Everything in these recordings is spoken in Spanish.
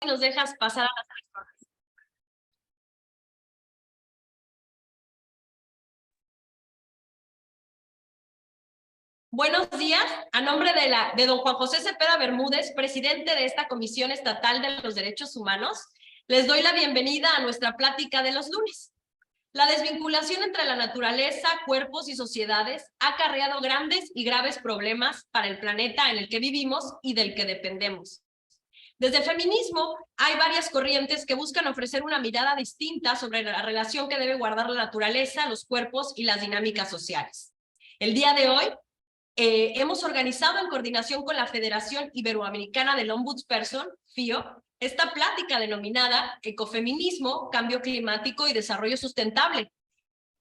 nos dejas pasar a las personas. Buenos días, a nombre de don Juan José Cepeda Bermúdez, presidente de esta Comisión Estatal de los Derechos Humanos, les doy la bienvenida a nuestra plática de los lunes. La desvinculación entre la naturaleza, cuerpos y sociedades ha acarreado grandes y graves problemas para el planeta en el que vivimos y del que dependemos. Desde el feminismo hay varias corrientes que buscan ofrecer una mirada distinta sobre la relación que debe guardar la naturaleza, los cuerpos y las dinámicas sociales. El día de hoy hemos organizado en coordinación con la Federación Iberoamericana del Ombudsperson, FIO, esta plática denominada Ecofeminismo, Cambio Climático y Desarrollo Sustentable,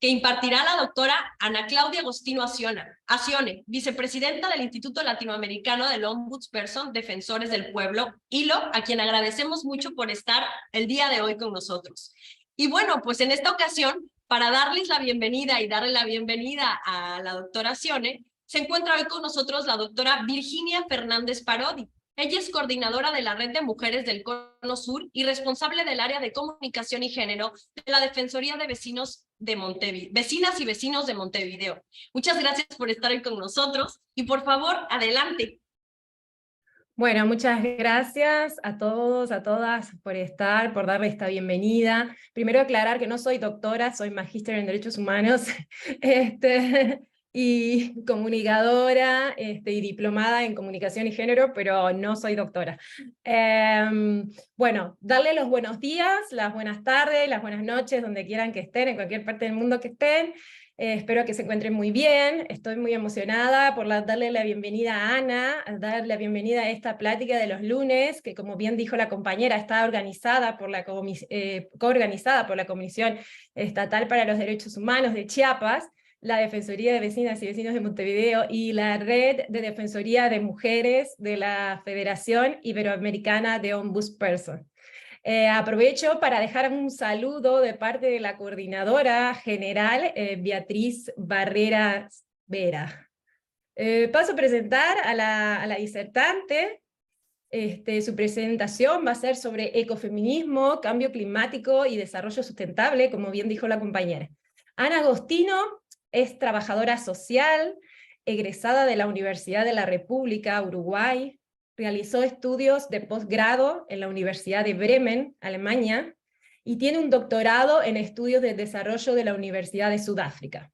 que impartirá la doctora Ana Claudia Agostino Acione, vicepresidenta del Instituto Latinoamericano del Ombudsperson Defensores del Pueblo, ILO, a quien agradecemos mucho por estar el día de hoy con nosotros. Y bueno, pues en esta ocasión, para darles la bienvenida y darle la bienvenida a la doctora Acione, se encuentra hoy con nosotros la doctora Virginia Fernández Parodi. Ella es coordinadora de la Red de Mujeres del Cono Sur y responsable del área de comunicación y género de la Defensoría de Vecinas y Vecinos de Montevideo. Muchas gracias por estar hoy con nosotros y por favor, adelante. Bueno, muchas gracias a todos, a todas por estar, por darle esta bienvenida. Primero aclarar que no soy doctora, soy magíster en Derechos Humanos y comunicadora y diplomada en Comunicación y Género, pero no soy doctora. Bueno, darle los buenos días, las buenas tardes, las buenas noches, donde quieran que estén, en cualquier parte del mundo que estén. Espero que se encuentren muy bien, estoy muy emocionada por darle la bienvenida a Ana, dar la bienvenida a esta plática de los lunes, que como bien dijo la compañera, está organizada por coorganizada por la Comisión Estatal para los Derechos Humanos de Chiapas, la Defensoría de Vecinas y Vecinos de Montevideo y la Red de Defensoría de Mujeres de la Federación Iberoamericana de Ombudsperson. Aprovecho para dejar un saludo de parte de la coordinadora general, Beatriz Barreras Vera. Paso a presentar a la disertante. Su presentación va a ser sobre ecofeminismo, cambio climático y desarrollo sustentable, como bien dijo la compañera. Ana Agostino es trabajadora social, egresada de la Universidad de la República, Uruguay. Realizó estudios de posgrado en la Universidad de Bremen, Alemania, y tiene un doctorado en estudios de desarrollo de la Universidad de Sudáfrica.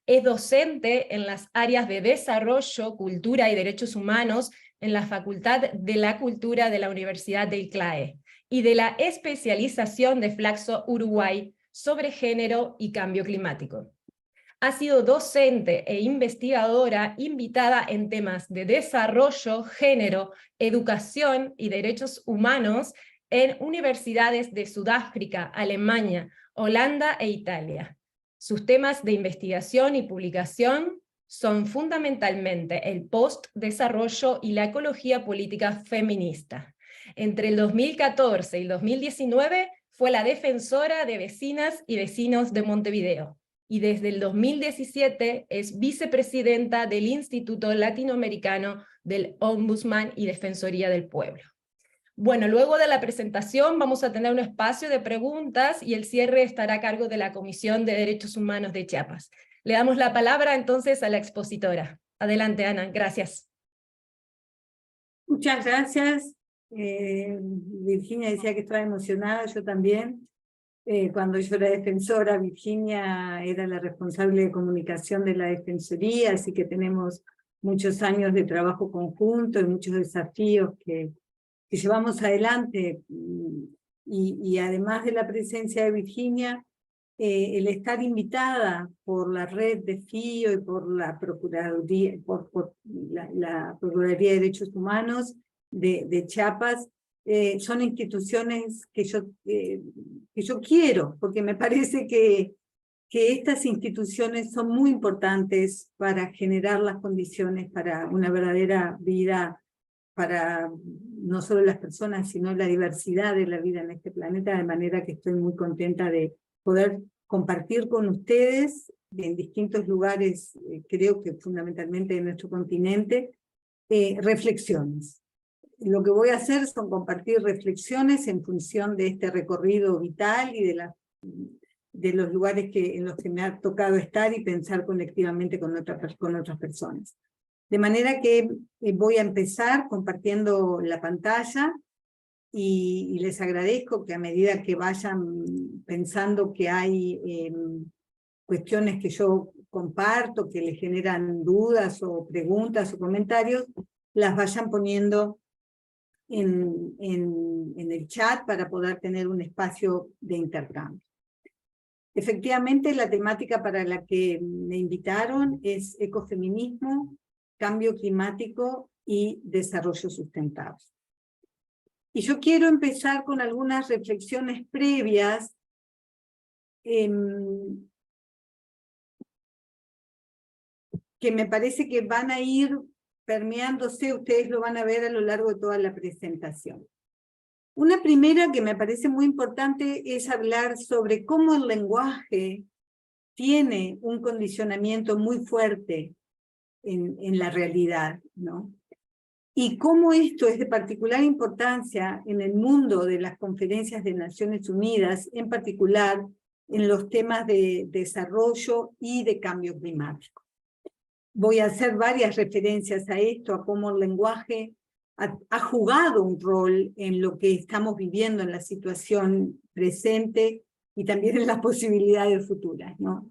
Es docente en las áreas de desarrollo, cultura y derechos humanos en la Facultad de la Cultura de la Universidad del CLAE, y de la especialización de Flaxo Uruguay sobre género y cambio climático. Ha sido docente e investigadora invitada en temas de desarrollo, género, educación y derechos humanos en universidades de Sudáfrica, Alemania, Holanda e Italia. Sus temas de investigación y publicación son fundamentalmente el post-desarrollo y la ecología política feminista. Entre el 2014 y el 2019 fue la defensora de vecinas y vecinos de Montevideo, y desde el 2017 es vicepresidenta del Instituto Latinoamericano del Ombudsman y Defensoría del Pueblo. Bueno, luego de la presentación vamos a tener un espacio de preguntas y el cierre estará a cargo de la Comisión de Derechos Humanos de Chiapas. Le damos la palabra entonces a la expositora. Adelante, Ana, gracias. Muchas gracias. Virginia decía que estaba emocionada, yo también. Cuando yo era defensora, Virginia era la responsable de comunicación de la Defensoría, así que tenemos muchos años de trabajo conjunto y muchos desafíos que llevamos adelante. Y además de la presencia de Virginia, el estar invitada por la red de FIO y por la Procuraduría, por la Procuraduría de Derechos Humanos de Chiapas, son instituciones que yo quiero, porque me parece que estas instituciones son muy importantes para generar las condiciones para una verdadera vida, para no solo las personas, sino la diversidad de la vida en este planeta, de manera que estoy muy contenta de poder compartir con ustedes en distintos lugares, creo que fundamentalmente de nuestro continente, reflexiones. lo que voy a hacer son compartir reflexiones en función de este recorrido vital y de los lugares en los que me ha tocado estar y pensar colectivamente con otras personas. De manera que voy a empezar compartiendo la pantalla y les agradezco que a medida que vayan pensando que hay cuestiones que yo comparto, que les generan dudas o preguntas o comentarios, las vayan poniendo en el chat para poder tener un espacio de intercambio. Efectivamente, la temática para la que me invitaron es ecofeminismo, cambio climático y desarrollo sustentable. Y yo quiero empezar con algunas reflexiones previas que me parece que van a ir permeándose, ustedes lo van a ver a lo largo de toda la presentación. Una primera que me parece muy importante es hablar sobre cómo el lenguaje tiene un condicionamiento muy fuerte en la realidad, ¿no? Y cómo esto es de particular importancia en el mundo de las conferencias de Naciones Unidas, en particular en los temas de desarrollo y de cambio climático. Voy a hacer varias referencias a esto, a cómo el lenguaje ha jugado un rol en lo que estamos viviendo en la situación presente y también en las posibilidades futuras, ¿no?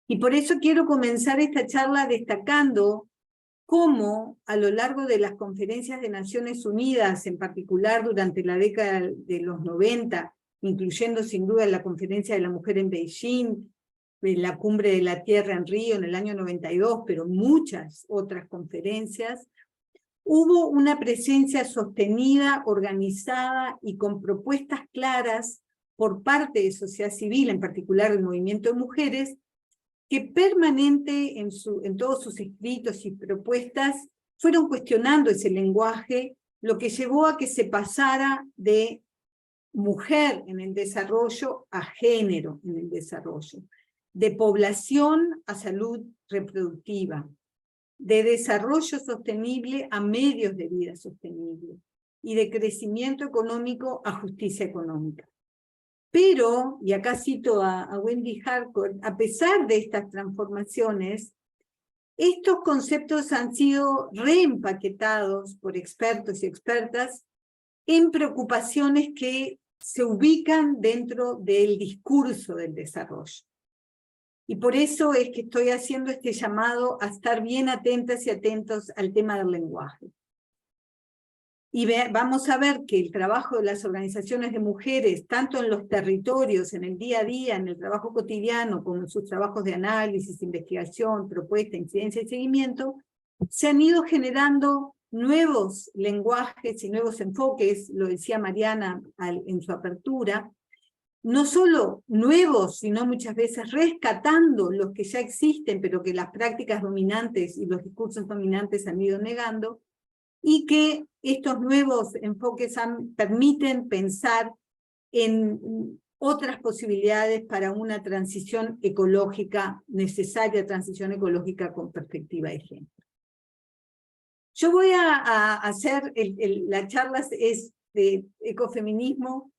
Y por eso quiero comenzar esta charla destacando cómo a lo largo de las conferencias de Naciones Unidas, en particular durante la década de los 90, incluyendo sin duda la Conferencia de la Mujer en Beijing, la Cumbre de la Tierra en Río en el año 92, pero muchas otras conferencias, hubo una presencia sostenida, organizada y con propuestas claras por parte de sociedad civil, en particular el movimiento de mujeres, que permanente en todos sus escritos y propuestas fueron cuestionando ese lenguaje, lo que llevó a que se pasara de mujer en el desarrollo a género en el desarrollo, de población a salud reproductiva, de desarrollo sostenible a medios de vida sostenible, y de crecimiento económico a justicia económica. Pero, y acá cito a Wendy Harcourt, a pesar de estas transformaciones, estos conceptos han sido reempaquetados por expertos y expertas en preocupaciones que se ubican dentro del discurso del desarrollo. Y por eso es que estoy haciendo este llamado a estar bien atentas y atentos al tema del lenguaje. Y vamos a ver que el trabajo de las organizaciones de mujeres, tanto en los territorios, en el día a día, en el trabajo cotidiano, como en sus trabajos de análisis, investigación, propuesta, incidencia y seguimiento, se han ido generando nuevos lenguajes y nuevos enfoques, lo decía Mariana en su apertura, no solo nuevos, sino muchas veces rescatando los que ya existen, pero que las prácticas dominantes y los discursos dominantes han ido negando, y que estos nuevos enfoques permiten pensar en otras posibilidades para una transición ecológica, necesaria transición ecológica con perspectiva de género. Yo voy a hacer, la charla es de ecofeminismo,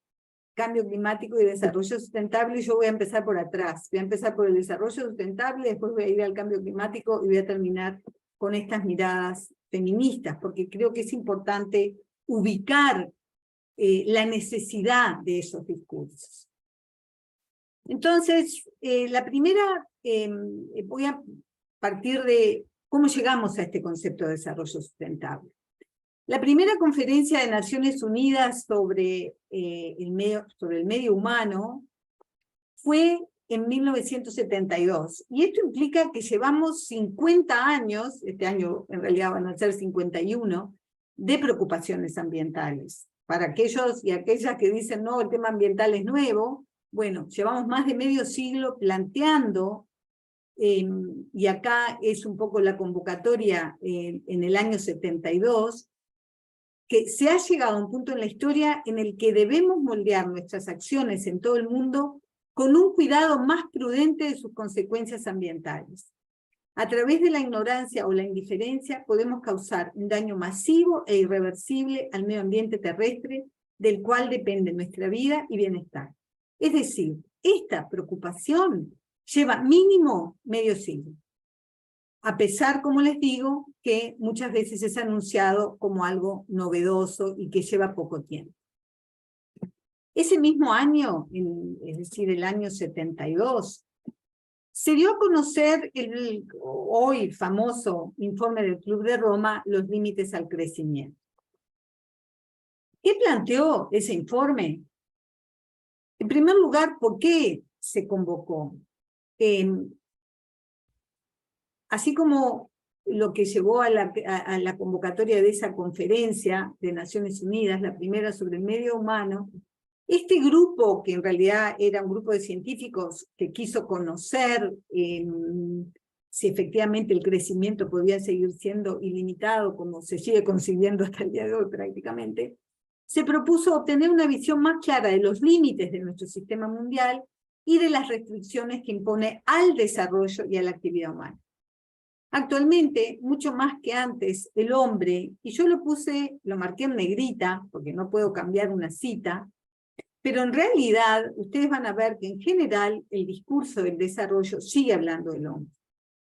cambio climático y desarrollo sustentable, y yo voy a empezar por atrás. Voy a empezar por el desarrollo sustentable, después voy a ir al cambio climático y voy a terminar con estas miradas feministas, porque creo que es importante ubicar la necesidad de esos discursos. Entonces, la primera, voy a partir de cómo llegamos a este concepto de desarrollo sustentable. La primera conferencia de Naciones Unidas sobre el medio humano fue en 1972, y esto implica que llevamos 50 años, este año en realidad van a ser 51, de preocupaciones ambientales. Para aquellos y aquellas que dicen, no, el tema ambiental es nuevo, bueno, llevamos más de medio siglo planteando, y acá es un poco la convocatoria en el año 72, que se ha llegado a un punto en la historia en el que debemos moldear nuestras acciones en todo el mundo con un cuidado más prudente de sus consecuencias ambientales. A través de la ignorancia o la indiferencia podemos causar un daño masivo e irreversible al medio ambiente terrestre, del cual depende nuestra vida y bienestar. Es decir, esta preocupación lleva mínimo medio siglo. A pesar, como les digo, que muchas veces es anunciado como algo novedoso y que lleva poco tiempo. Ese mismo año, es decir, el año 72, se dio a conocer el hoy famoso informe del Club de Roma, Los límites al crecimiento. ¿Qué planteó ese informe? En primer lugar, ¿por qué se convocó? Así como lo que llevó a la convocatoria de esa conferencia de Naciones Unidas, la primera sobre el medio humano, este grupo, que en realidad era un grupo de científicos que quiso conocer si efectivamente el crecimiento podía seguir siendo ilimitado, como se sigue consiguiendo hasta el día de hoy prácticamente, se propuso obtener una visión más clara de los límites de nuestro sistema mundial y de las restricciones que impone al desarrollo y a la actividad humana. Actualmente, mucho más que antes, el hombre, y yo lo marqué en negrita, porque no puedo cambiar una cita, pero en realidad ustedes van a ver que en general el discurso del desarrollo sigue hablando del hombre,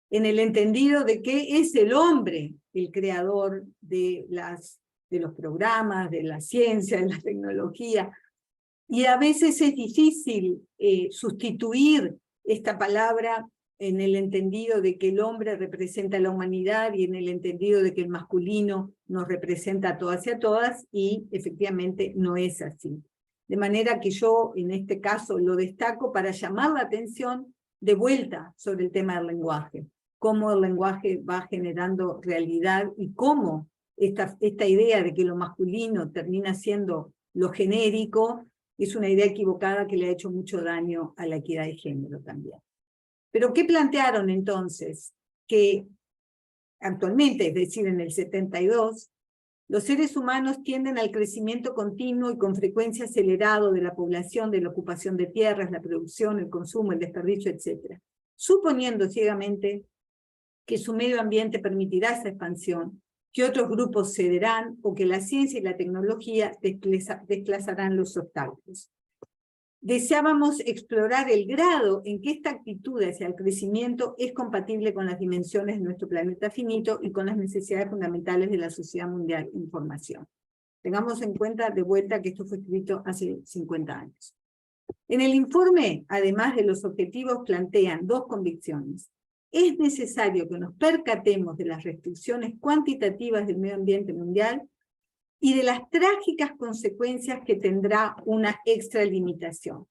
en el entendido de que es el hombre el creador de los programas, de la ciencia, de la tecnología, y a veces es difícil sustituir esta palabra en el entendido de que el hombre representa a la humanidad y en el entendido de que el masculino nos representa a todas y a todas, y efectivamente no es así. De manera que yo en este caso lo destaco para llamar la atención de vuelta sobre el tema del lenguaje, cómo el lenguaje va generando realidad y cómo esta idea de que lo masculino termina siendo lo genérico es una idea equivocada que le ha hecho mucho daño a la equidad de género también. Pero ¿qué plantearon entonces? Que actualmente, es decir, en el 72, los seres humanos tienden al crecimiento continuo y con frecuencia acelerado de la población, de la ocupación de tierras, la producción, el consumo, el desperdicio, etc. Suponiendo ciegamente que su medio ambiente permitirá esa expansión, que otros grupos cederán o que la ciencia y la tecnología desplazarán los obstáculos. Deseábamos explorar el grado en que esta actitud hacia el crecimiento es compatible con las dimensiones de nuestro planeta finito y con las necesidades fundamentales de la sociedad mundial en formación. Tengamos en cuenta de vuelta que esto fue escrito hace 50 años. En el informe, además de los objetivos, plantean dos convicciones. Es necesario que nos percatemos de las restricciones cuantitativas del medio ambiente mundial y de las trágicas consecuencias que tendrá una extralimitación,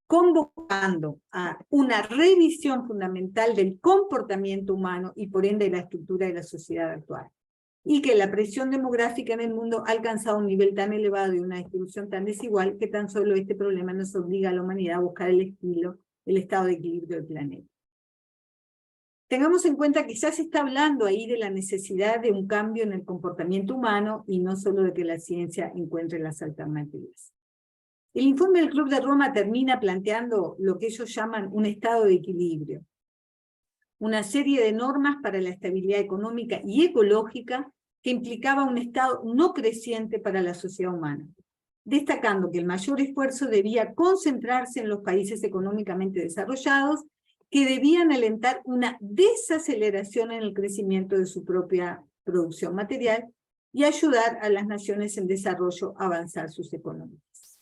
convocando a una revisión fundamental del comportamiento humano y por ende de la estructura de la sociedad actual, y que la presión demográfica en el mundo ha alcanzado un nivel tan elevado y una distribución tan desigual que tan solo este problema nos obliga a la humanidad a buscar el estado de equilibrio del planeta. Tengamos en cuenta que ya se está hablando ahí de la necesidad de un cambio en el comportamiento humano y no solo de que la ciencia encuentre las alternativas. El informe del Club de Roma termina planteando lo que ellos llaman un estado de equilibrio, una serie de normas para la estabilidad económica y ecológica que implicaba un estado no creciente para la sociedad humana, destacando que el mayor esfuerzo debía concentrarse en los países económicamente desarrollados que debían alentar una desaceleración en el crecimiento de su propia producción material y ayudar a las naciones en desarrollo a avanzar sus economías.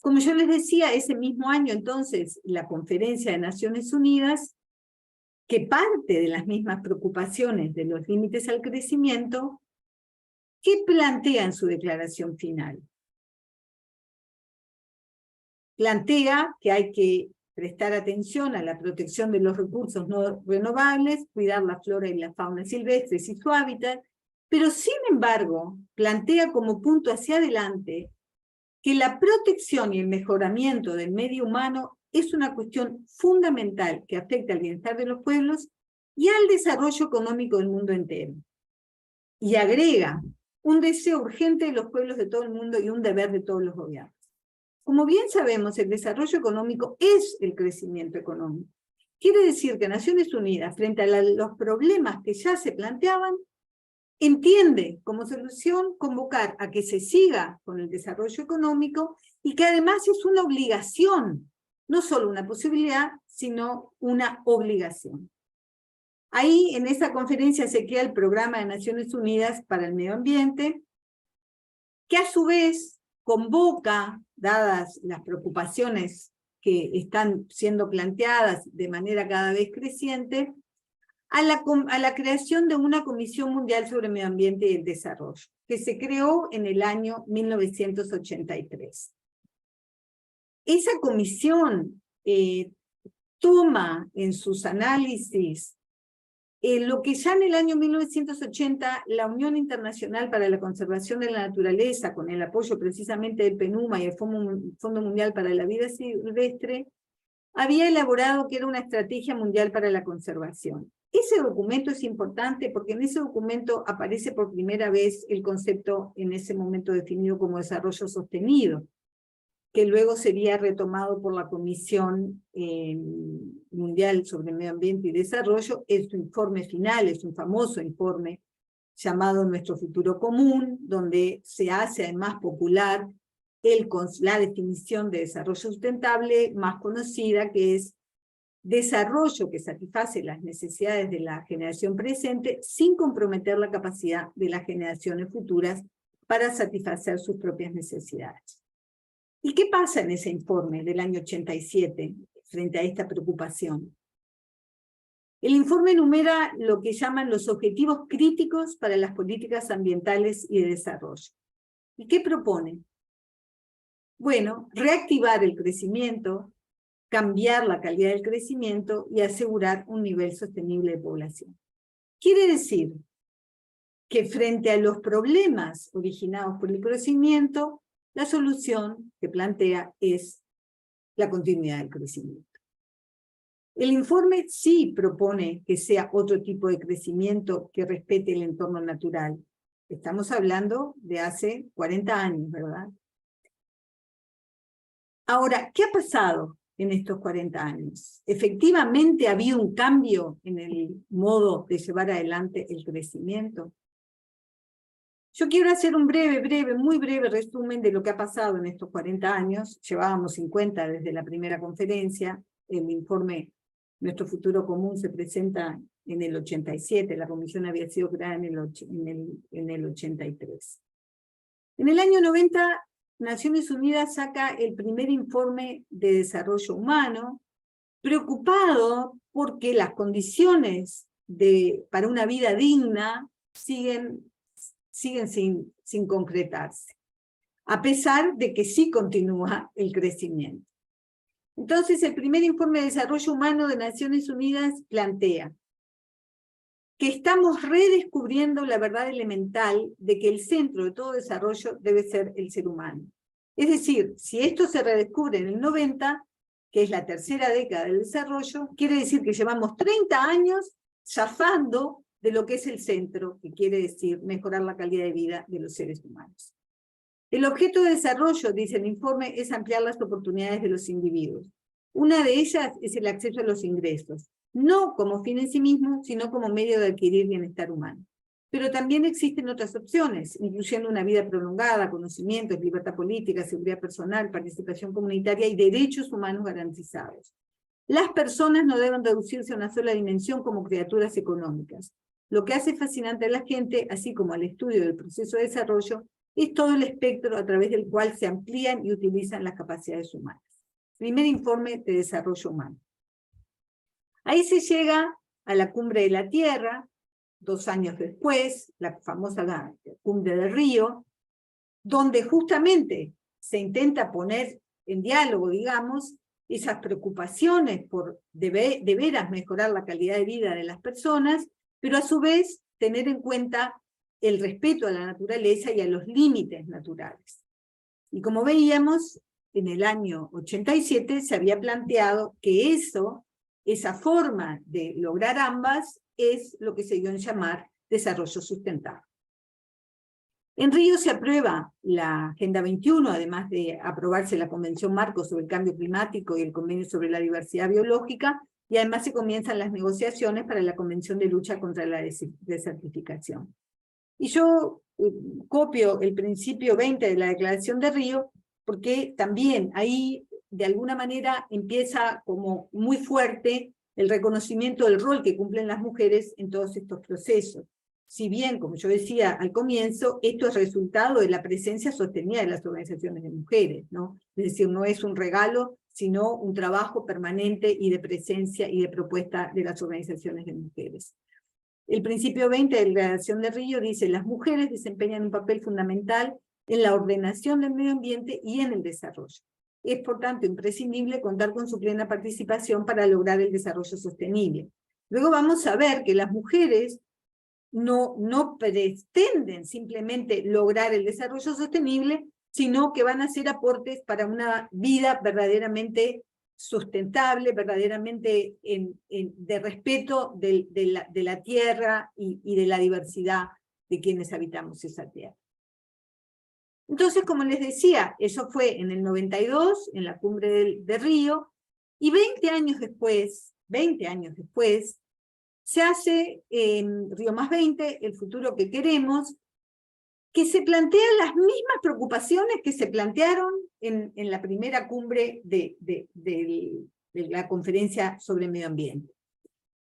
Como yo les decía, ese mismo año entonces la Conferencia de Naciones Unidas, que parte de las mismas preocupaciones de los límites al crecimiento, ¿qué plantea en su declaración final? Plantea que hay que prestar atención a la protección de los recursos no renovables, cuidar la flora y la fauna silvestres y su hábitat, pero sin embargo plantea como punto hacia adelante que la protección y el mejoramiento del medio humano es una cuestión fundamental que afecta al bienestar de los pueblos y al desarrollo económico del mundo entero. Y agrega un deseo urgente de los pueblos de todo el mundo y un deber de todos los gobiernos. Como bien sabemos, el desarrollo económico es el crecimiento económico, Quiere decir que Naciones Unidas, frente a los problemas que ya se planteaban, entiende como solución convocar a que se siga con el desarrollo económico y que además es una obligación, no solo una posibilidad, sino una obligación. Ahí, en esa conferencia, se crea el Programa de Naciones Unidas para el Medio Ambiente, que a su vez convoca, dadas las preocupaciones que están siendo planteadas de manera cada vez creciente, a la creación de una Comisión Mundial sobre Medio Ambiente y el Desarrollo, que se creó en el año 1983. Esa comisión toma en sus análisis lo que ya en el año 1980 la Unión Internacional para la Conservación de la Naturaleza, con el apoyo precisamente del PNUMA y el Fondo Mundial para la Vida Silvestre, había elaborado que era una estrategia mundial para la conservación. Ese documento es importante porque en ese documento aparece por primera vez el concepto en ese momento definido como desarrollo sostenido, que luego sería retomado por la Comisión Mundial sobre Medio Ambiente y Desarrollo. Es su informe final, es un famoso informe llamado Nuestro Futuro Común, donde se hace además popular la definición de desarrollo sustentable más conocida, que es desarrollo que satisface las necesidades de la generación presente sin comprometer la capacidad de las generaciones futuras para satisfacer sus propias necesidades. ¿Y qué pasa en ese informe del año 87 frente a esta preocupación? El informe enumera lo que llaman los objetivos críticos para las políticas ambientales y de desarrollo. ¿Y qué propone? Bueno, reactivar el crecimiento, cambiar la calidad del crecimiento y asegurar un nivel sostenible de población. Quiere decir que frente a los problemas originados por el crecimiento, la solución que plantea es la continuidad del crecimiento. El informe sí propone que sea otro tipo de crecimiento que respete el entorno natural. Estamos hablando de hace 40 años, ¿verdad? Ahora, ¿qué ha pasado en estos 40 años? ¿Efectivamente ha habido un cambio en el modo de llevar adelante el crecimiento? Yo quiero hacer un muy breve resumen de lo que ha pasado en estos 40 años. Llevábamos 50 desde la primera conferencia. El informe Nuestro Futuro Común se presenta en el 87. La comisión había sido creada en el 83. En el año 90, Naciones Unidas saca el primer informe de desarrollo humano, preocupado porque las condiciones para una vida digna siguen sin concretarse, a pesar de que sí continúa el crecimiento. Entonces, el primer informe de desarrollo humano de Naciones Unidas plantea que estamos redescubriendo la verdad elemental de que el centro de todo desarrollo debe ser el ser humano. Es decir, si esto se redescubre en el 90, que es la tercera década del desarrollo, quiere decir que llevamos 30 años zafando de lo que es el centro, que quiere decir mejorar la calidad de vida de los seres humanos. El objeto de desarrollo, dice el informe, es ampliar las oportunidades de los individuos. Una de ellas es el acceso a los ingresos, no como fin en sí mismo, sino como medio de adquirir bienestar humano. Pero también existen otras opciones, incluyendo una vida prolongada, conocimientos, libertad política, seguridad personal, participación comunitaria y derechos humanos garantizados. Las personas no deben reducirse a una sola dimensión como criaturas económicas. Lo que hace fascinante a la gente, así como al estudio del proceso de desarrollo, es todo el espectro a través del cual se amplían y utilizan las capacidades humanas. Primer informe de desarrollo humano. Ahí se llega a la Cumbre de la Tierra, 2 años después, la famosa Cumbre del Río, donde justamente se intenta poner en diálogo, digamos, esas preocupaciones por de veras mejorar la calidad de vida de las personas, pero a su vez tener en cuenta el respeto a la naturaleza y a los límites naturales. Y como veíamos, en el año 87 se había planteado que esa forma de lograr ambas es lo que se dio en llamar desarrollo sustentable. En Río se aprueba la Agenda 21, además de aprobarse la Convención Marco sobre el Cambio Climático y el Convenio sobre la Diversidad Biológica, y además se comienzan las negociaciones para la Convención de Lucha contra la Desertificación. Y yo copio el principio 20 de la Declaración de Río, porque también ahí, de alguna manera, empieza como muy fuerte el reconocimiento del rol que cumplen las mujeres en todos estos procesos. Si bien, como yo decía al comienzo, esto es resultado de la presencia sostenida de las organizaciones de mujeres, ¿no? Es decir, no es un regalo, sino un trabajo permanente y de presencia y de propuesta de las organizaciones de mujeres. El principio 20 de la Declaración de Río dice: las mujeres desempeñan un papel fundamental en la ordenación del medio ambiente y en el desarrollo. Es, por tanto, imprescindible contar con su plena participación para lograr el desarrollo sostenible. Luego vamos a ver que las mujeres no pretenden simplemente lograr el desarrollo sostenible, sino que van a hacer aportes para una vida verdaderamente sustentable, verdaderamente de respeto de la tierra y de la diversidad de quienes habitamos esa tierra. Entonces, como les decía, eso fue en el 92, en la cumbre de Río, y 20 años después, se hace en Río + 20, el futuro que queremos, que se plantean las mismas preocupaciones que se plantearon en la primera cumbre de la conferencia sobre medio ambiente.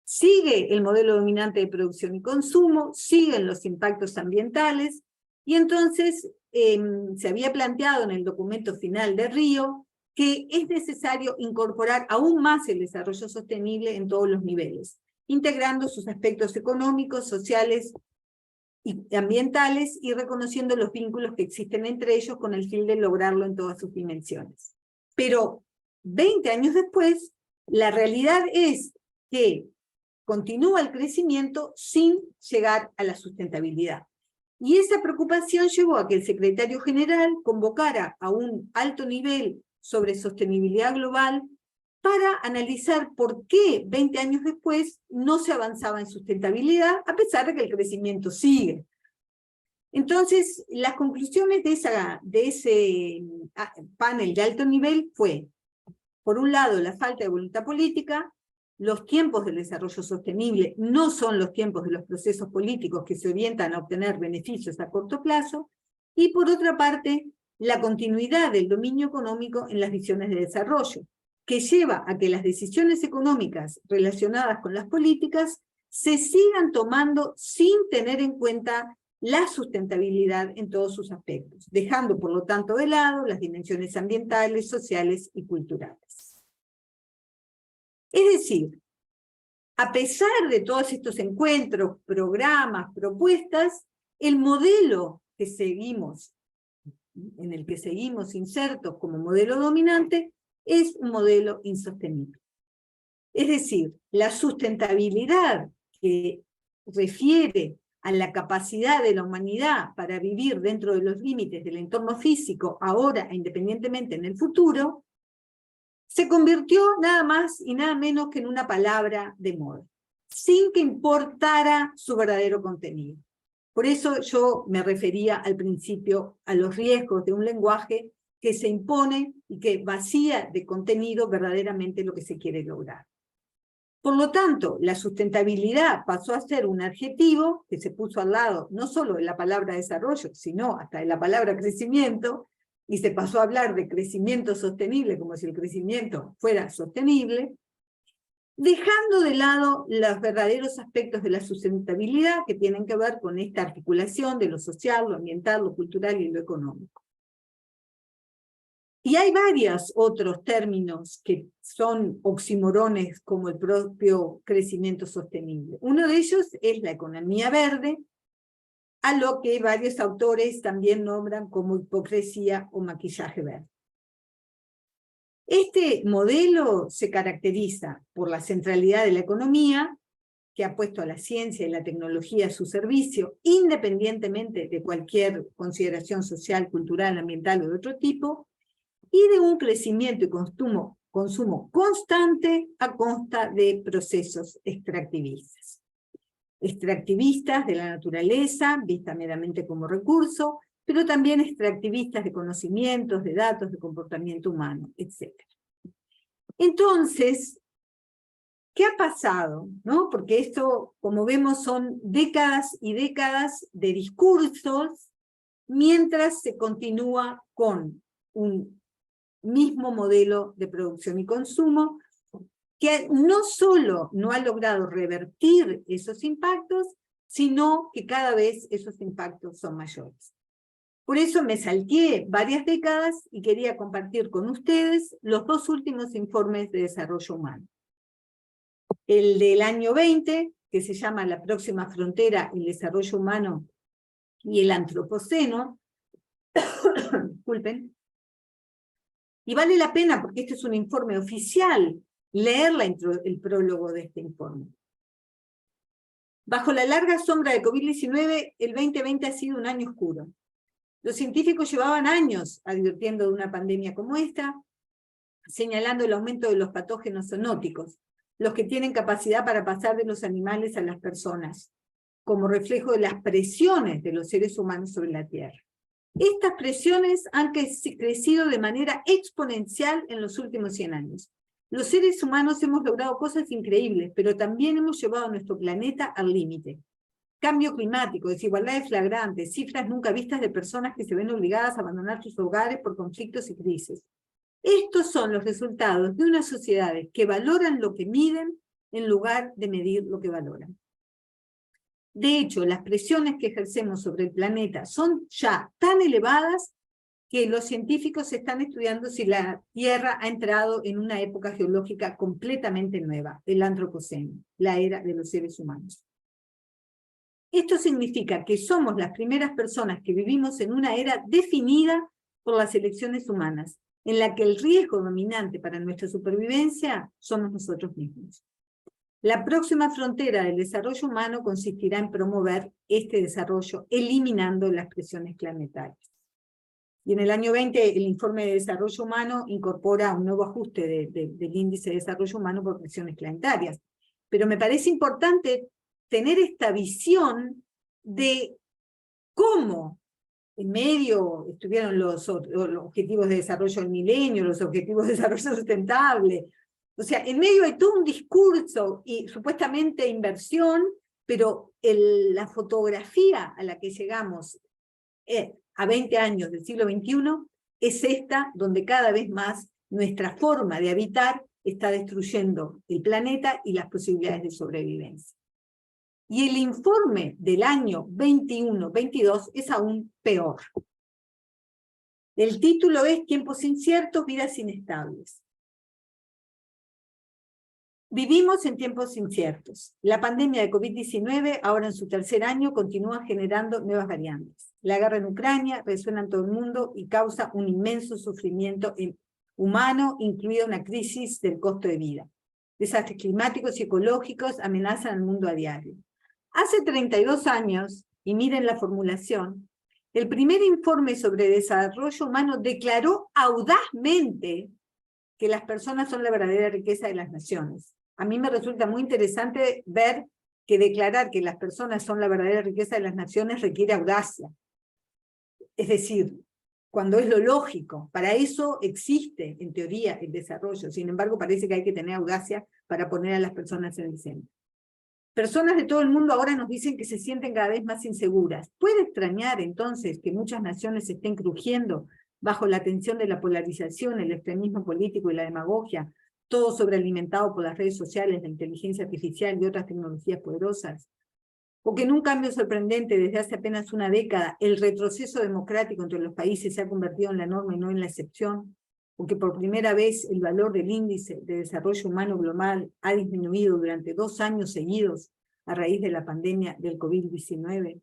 Sigue el modelo dominante de producción y consumo, siguen los impactos ambientales, y entonces se había planteado en el documento final de Río que es necesario incorporar aún más el desarrollo sostenible en todos los niveles, integrando sus aspectos económicos, sociales y ambientales, y reconociendo los vínculos que existen entre ellos con el fin de lograrlo en todas sus dimensiones. Pero 20 años después, la realidad es que continúa el crecimiento sin llegar a la sustentabilidad. Y esa preocupación llevó a que el secretario general convocara a un alto nivel sobre sostenibilidad global para analizar por qué 20 años después no se avanzaba en sustentabilidad, a pesar de que el crecimiento sigue. Entonces, las conclusiones de ese panel de alto nivel fue, por un lado, la falta de voluntad política. Los tiempos del desarrollo sostenible no son los tiempos de los procesos políticos que se orientan a obtener beneficios a corto plazo, y por otra parte, la continuidad del dominio económico en las visiones de desarrollo, que lleva a que las decisiones económicas relacionadas con las políticas se sigan tomando sin tener en cuenta la sustentabilidad en todos sus aspectos, dejando por lo tanto de lado las dimensiones ambientales, sociales y culturales. Es decir, a pesar de todos estos encuentros, programas, propuestas, el modelo que seguimos, en el que seguimos insertos como modelo dominante, es un modelo insostenible. Es decir, la sustentabilidad que refiere a la capacidad de la humanidad para vivir dentro de los límites del entorno físico, ahora e independientemente en el futuro, se convirtió nada más y nada menos que en una palabra de moda, sin que importara su verdadero contenido. Por eso yo me refería al principio a los riesgos de un lenguaje que se impone y que vacía de contenido verdaderamente lo que se quiere lograr. Por lo tanto, la sustentabilidad pasó a ser un adjetivo que se puso al lado no solo de la palabra desarrollo, sino hasta de la palabra crecimiento, y se pasó a hablar de crecimiento sostenible como si el crecimiento fuera sostenible, dejando de lado los verdaderos aspectos de la sustentabilidad que tienen que ver con esta articulación de lo social, lo ambiental, lo cultural y lo económico. Y hay varios otros términos que son oximorones como el propio crecimiento sostenible. Uno de ellos es la economía verde, a lo que varios autores también nombran como hipocresía o maquillaje verde. Este modelo se caracteriza por la centralidad de la economía, que ha puesto a la ciencia y la tecnología a su servicio, independientemente de cualquier consideración social, cultural, ambiental o de otro tipo, y de un crecimiento y consumo constante a costa de procesos extractivistas. Extractivistas de la naturaleza, vista meramente como recurso, pero también extractivistas de conocimientos, de datos, de comportamiento humano, etc. Entonces, ¿Qué ha pasado? ¿No? Porque esto, como vemos, son décadas y décadas de discursos mientras se continúa con un mismo modelo de producción y consumo que no solo no ha logrado revertir esos impactos, sino que cada vez esos impactos son mayores. Por eso me salteé varias décadas y quería compartir con ustedes los dos últimos informes de desarrollo humano. El del año 20, que se llama La próxima frontera, el desarrollo humano y el antropoceno, disculpen, y vale la pena, porque este es un informe oficial, leer el prólogo de este informe. Bajo la larga sombra de COVID-19, el 2020 ha sido un año oscuro. Los científicos llevaban años advirtiendo de una pandemia como esta, señalando el aumento de los patógenos zoonóticos, los que tienen capacidad para pasar de los animales a las personas, como reflejo de las presiones de los seres humanos sobre la Tierra. Estas presiones han crecido de manera exponencial en los últimos 100 años. Los seres humanos hemos logrado cosas increíbles, pero también hemos llevado a nuestro planeta al límite. Cambio climático, desigualdades flagrantes, cifras nunca vistas de personas que se ven obligadas a abandonar sus hogares por conflictos y crisis. Estos son los resultados de unas sociedades que valoran lo que miden en lugar de medir lo que valoran. De hecho, las presiones que ejercemos sobre el planeta son ya tan elevadas que los científicos están estudiando si la Tierra ha entrado en una época geológica completamente nueva, el Antropoceno, la era de los seres humanos. Esto significa que somos las primeras personas que vivimos en una era definida por las elecciones humanas, en la que el riesgo dominante para nuestra supervivencia somos nosotros mismos. La próxima frontera del desarrollo humano consistirá en promover este desarrollo, eliminando las presiones planetarias. Y en el año 20, el informe de desarrollo humano incorpora un nuevo ajuste del índice de desarrollo humano por presiones planetarias. Pero me parece importante tener esta visión de cómo en medio estuvieron los objetivos de desarrollo del milenio, los objetivos de desarrollo sustentable. O sea, en medio hay todo un discurso y supuestamente inversión, pero la fotografía a la que llegamos a 20 años del siglo XXI es esta, donde cada vez más nuestra forma de habitar está destruyendo el planeta y las posibilidades de sobrevivencia. Y el informe del año 21-22 es aún peor. El título es Tiempos inciertos, vidas inestables. Vivimos en tiempos inciertos. La pandemia de COVID-19, ahora en su tercer año, continúa generando nuevas variantes. La guerra en Ucrania resuena en todo el mundo y causa un inmenso sufrimiento humano, incluida una crisis del costo de vida. Desastres climáticos y ecológicos amenazan al mundo a diario. Hace 32 años, y miren la formulación, el primer informe sobre desarrollo humano declaró audazmente que las personas son la verdadera riqueza de las naciones. A mí me resulta muy interesante ver que declarar que las personas son la verdadera riqueza de las naciones requiere audacia. Es decir, cuando es lo lógico, para eso existe, en teoría, el desarrollo. Sin embargo, parece que hay que tener audacia para poner a las personas en el centro. Personas de todo el mundo ahora nos dicen que se sienten cada vez más inseguras. ¿Puede extrañar entonces que muchas naciones estén crujiendo bajo la tensión de la polarización, el extremismo político y la demagogia, todo sobrealimentado por las redes sociales, la inteligencia artificial y otras tecnologías poderosas? O que en un cambio sorprendente desde hace apenas una década, el retroceso democrático entre los países se ha convertido en la norma y no en la excepción, o que por primera vez el valor del índice de desarrollo humano global ha disminuido durante 2 años seguidos a raíz de la pandemia del COVID-19.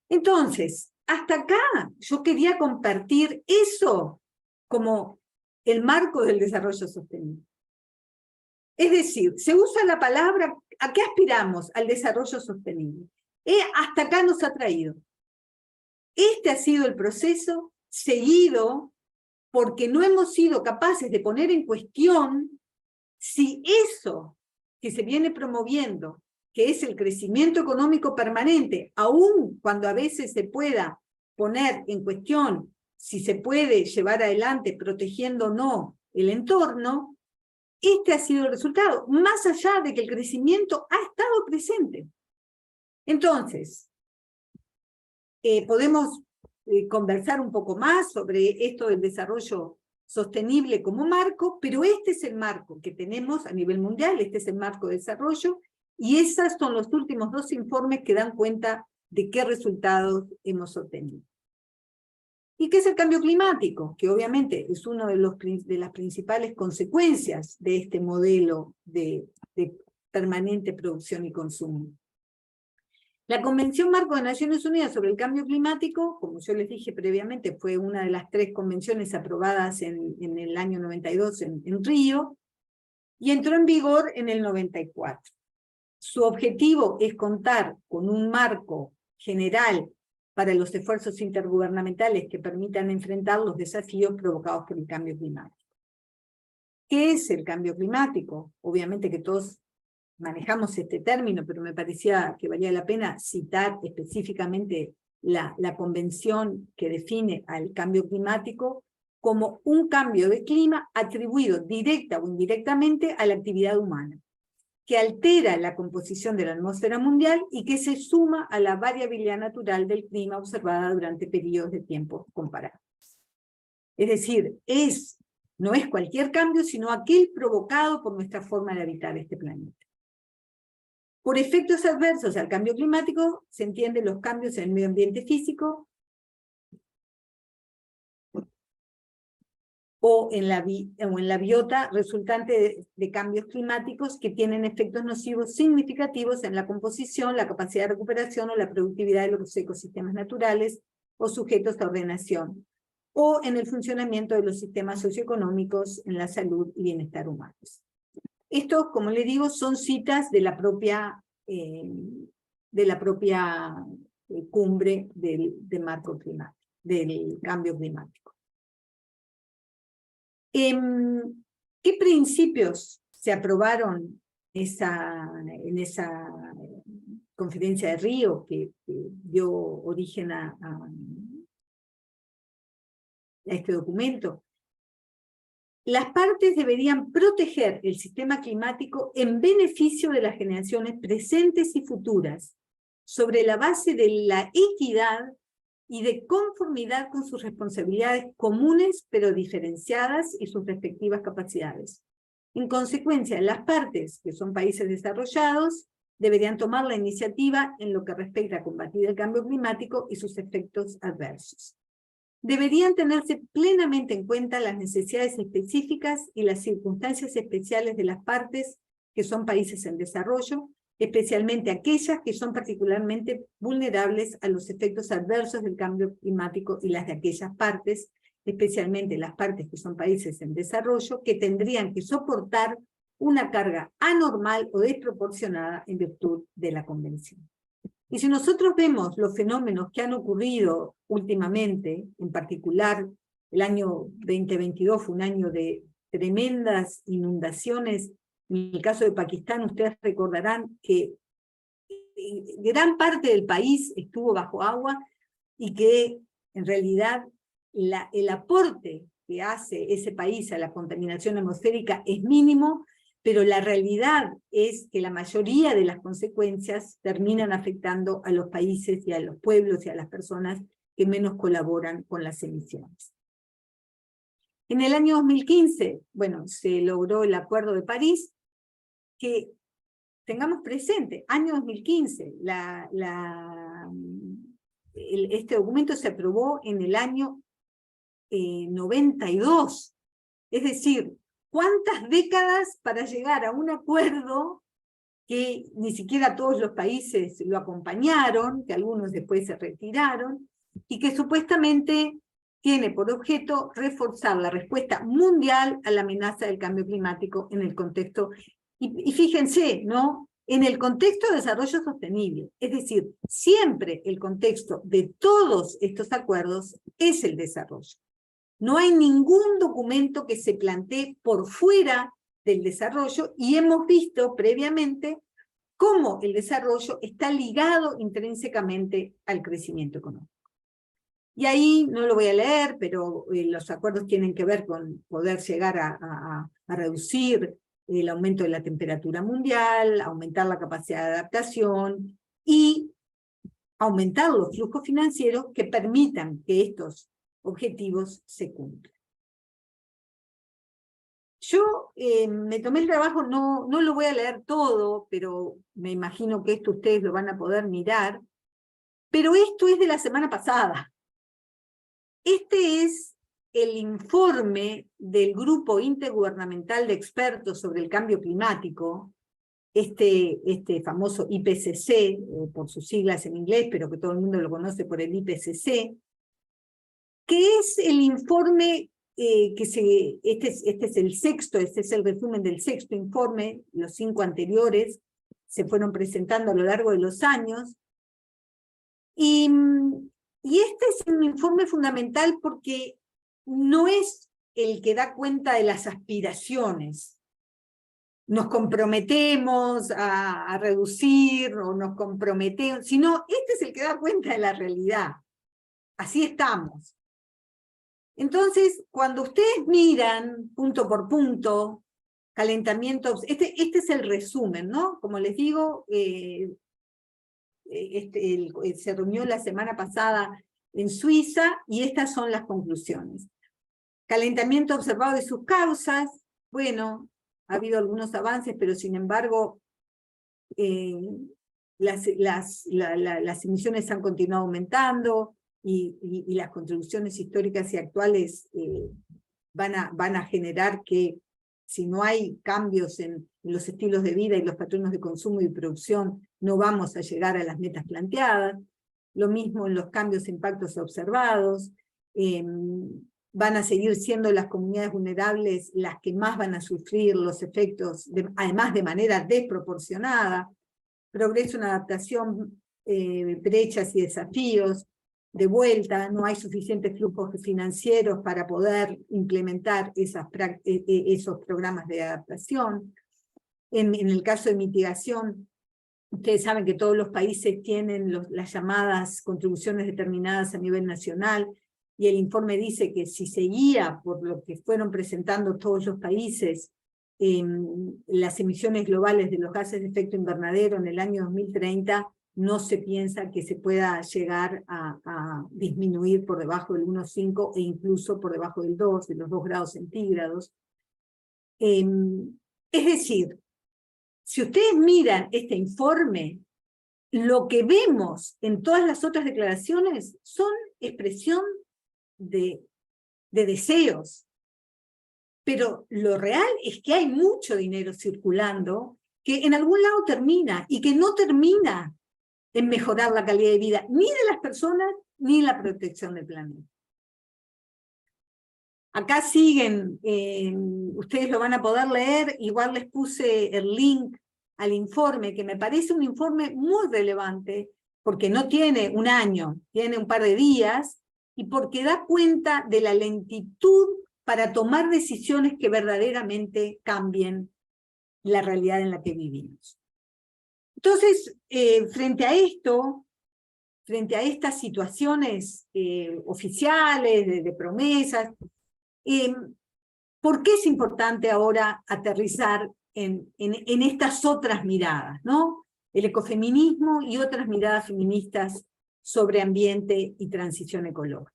Entonces, hasta acá yo quería compartir eso como el marco del desarrollo sostenible. Es decir, se usa la palabra, ¿a qué aspiramos? Al desarrollo sostenible. Hasta acá nos ha traído. Este ha sido el proceso seguido porque no hemos sido capaces de poner en cuestión si eso que se viene promoviendo, que es el crecimiento económico permanente, aun cuando a veces se pueda poner en cuestión si se puede llevar adelante protegiendo o no el entorno, este ha sido el resultado, más allá de que el crecimiento ha estado presente. Entonces, podemos conversar un poco más sobre esto del desarrollo sostenible como marco, pero este es el marco que tenemos a nivel mundial, este es el marco de desarrollo, y esos son los últimos 2 informes que dan cuenta de qué resultados hemos obtenido. ¿Y qué es el cambio climático? Que obviamente es una de las principales consecuencias de este modelo de permanente producción y consumo. La Convención Marco de Naciones Unidas sobre el Cambio Climático, como yo les dije previamente, fue una de las 3 convenciones aprobadas en el año 92 en Río, y entró en vigor en el 94. Su objetivo es contar con un marco general para los esfuerzos intergubernamentales que permitan enfrentar los desafíos provocados por el cambio climático. ¿Qué es el cambio climático? Obviamente que todos manejamos este término, pero me parecía que valía la pena citar específicamente la convención que define al cambio climático como un cambio de clima atribuido directa o indirectamente a la actividad humana, que altera la composición de la atmósfera mundial y que se suma a la variabilidad natural del clima observada durante periodos de tiempo comparables. Es decir, no es cualquier cambio, sino aquel provocado por nuestra forma de habitar este planeta. Por efectos adversos al cambio climático se entienden los cambios en el medio ambiente físico o en la biota resultante de cambios climáticos que tienen efectos nocivos significativos en la composición, la capacidad de recuperación o la productividad de los ecosistemas naturales o sujetos a ordenación, o en el funcionamiento de los sistemas socioeconómicos, en la salud y bienestar humanos. Estos, como les digo, son citas de la propia cumbre del marco climático, del cambio climático. ¿Qué principios se aprobaron en esa conferencia de Río que dio origen a este documento? Las partes deberían proteger el sistema climático en beneficio de las generaciones presentes y futuras, sobre la base de la equidad y de conformidad con sus responsabilidades comunes pero diferenciadas y sus respectivas capacidades. En consecuencia, las partes, que son países desarrollados, deberían tomar la iniciativa en lo que respecta a combatir el cambio climático y sus efectos adversos. Deberían tenerse plenamente en cuenta las necesidades específicas y las circunstancias especiales de las partes que son países en desarrollo, especialmente aquellas que son particularmente vulnerables a los efectos adversos del cambio climático y las de aquellas partes, especialmente las partes que son países en desarrollo, que tendrían que soportar una carga anormal o desproporcionada en virtud de la Convención. Y si nosotros vemos los fenómenos que han ocurrido últimamente, en particular el año 2022 fue un año de tremendas inundaciones. En el caso de Pakistán, ustedes recordarán que gran parte del país estuvo bajo agua y que en realidad el aporte que hace ese país a la contaminación atmosférica es mínimo, pero la realidad es que la mayoría de las consecuencias terminan afectando a los países y a los pueblos y a las personas que menos colaboran con las emisiones. En el año 2015, bueno, se logró el Acuerdo de París, que tengamos presente, año 2015, este documento se aprobó en el año 92, es decir, ¿cuántas décadas para llegar a un acuerdo que ni siquiera todos los países lo acompañaron, que algunos después se retiraron, y que supuestamente tiene por objeto reforzar la respuesta mundial a la amenaza del cambio climático en el contexto, y fíjense, ¿no? En el contexto de desarrollo sostenible, es decir, siempre el contexto de todos estos acuerdos es el desarrollo. No hay ningún documento que se plantee por fuera del desarrollo, y hemos visto previamente cómo el desarrollo está ligado intrínsecamente al crecimiento económico. Y ahí no lo voy a leer, pero los acuerdos tienen que ver con poder llegar a reducir el aumento de la temperatura mundial, aumentar la capacidad de adaptación y aumentar los flujos financieros que permitan que estos objetivos se cumplan. Yo me tomé el trabajo, no lo voy a leer todo, pero me imagino que esto ustedes lo van a poder mirar, pero esto es de la semana pasada. Este es el informe del Grupo Intergubernamental de Expertos sobre el Cambio Climático, este famoso IPCC, por sus siglas en inglés, pero que todo el mundo lo conoce por el IPCC, que es el informe este es el sexto, este es el resumen del sexto informe, los 5 anteriores se fueron presentando a lo largo de los años, y este es un informe fundamental porque no es el que da cuenta de las aspiraciones. Nos comprometemos a reducir o nos comprometemos, sino este es el que da cuenta de la realidad. Así estamos. Entonces, cuando ustedes miran punto por punto, calentamiento, este es el resumen, ¿no? Como les digo, se reunió la semana pasada en Suiza y estas son las conclusiones. Calentamiento observado y sus causas, bueno, ha habido algunos avances, pero sin embargo, las emisiones han continuado aumentando, y las contribuciones históricas y actuales van a generar que si no hay cambios en los estilos de vida y los patrones de consumo y producción, no vamos a llegar a las metas planteadas. Lo mismo en los cambios e impactos observados. Van a seguir siendo las comunidades vulnerables las que más van a sufrir los efectos, además de manera desproporcionada. Progreso en adaptación, brechas y desafíos. De vuelta, no hay suficientes flujos financieros para poder implementar esos programas de adaptación. En el caso de mitigación, ustedes saben que todos los países tienen las llamadas contribuciones determinadas a nivel nacional, y el informe dice que si seguía por lo que fueron presentando todos los países, las emisiones globales de los gases de efecto invernadero en el año 2030, no se piensa que se pueda llegar a disminuir por debajo del 1,5 e incluso por debajo del 2, de los 2 grados centígrados. Es decir, si ustedes miran este informe, lo que vemos en todas las otras declaraciones son expresión de deseos. Pero lo real es que hay mucho dinero circulando que en algún lado termina y que no termina en mejorar la calidad de vida, ni de las personas, ni la protección del planeta. Acá siguen, ustedes lo van a poder leer, igual les puse el link al informe, que me parece un informe muy relevante, porque no tiene un año, tiene un par de días, y porque da cuenta de la lentitud para tomar decisiones que verdaderamente cambien la realidad en la que vivimos. Entonces, frente a esto, frente a estas situaciones oficiales, de promesas, ¿por qué es importante ahora aterrizar en estas otras miradas, ¿no? El ecofeminismo y otras miradas feministas sobre ambiente y transición ecológica.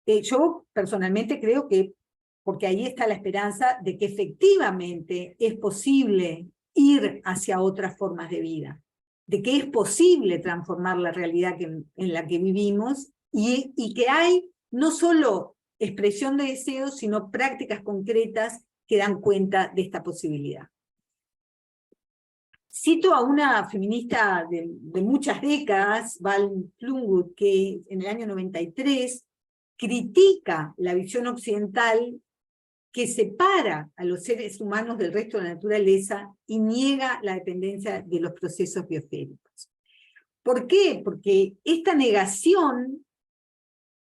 Yo personalmente creo que, porque ahí está la esperanza de que efectivamente es posible ir hacia otras formas de vida, de que es posible transformar la realidad en la que vivimos, y que hay no solo expresión de deseos, sino prácticas concretas que dan cuenta de esta posibilidad. Cito a una feminista de muchas décadas, Val Plumwood, que en el año 93 critica la visión occidental que separa a los seres humanos del resto de la naturaleza y niega la dependencia de los procesos biosféricos. ¿Por qué? Porque esta negación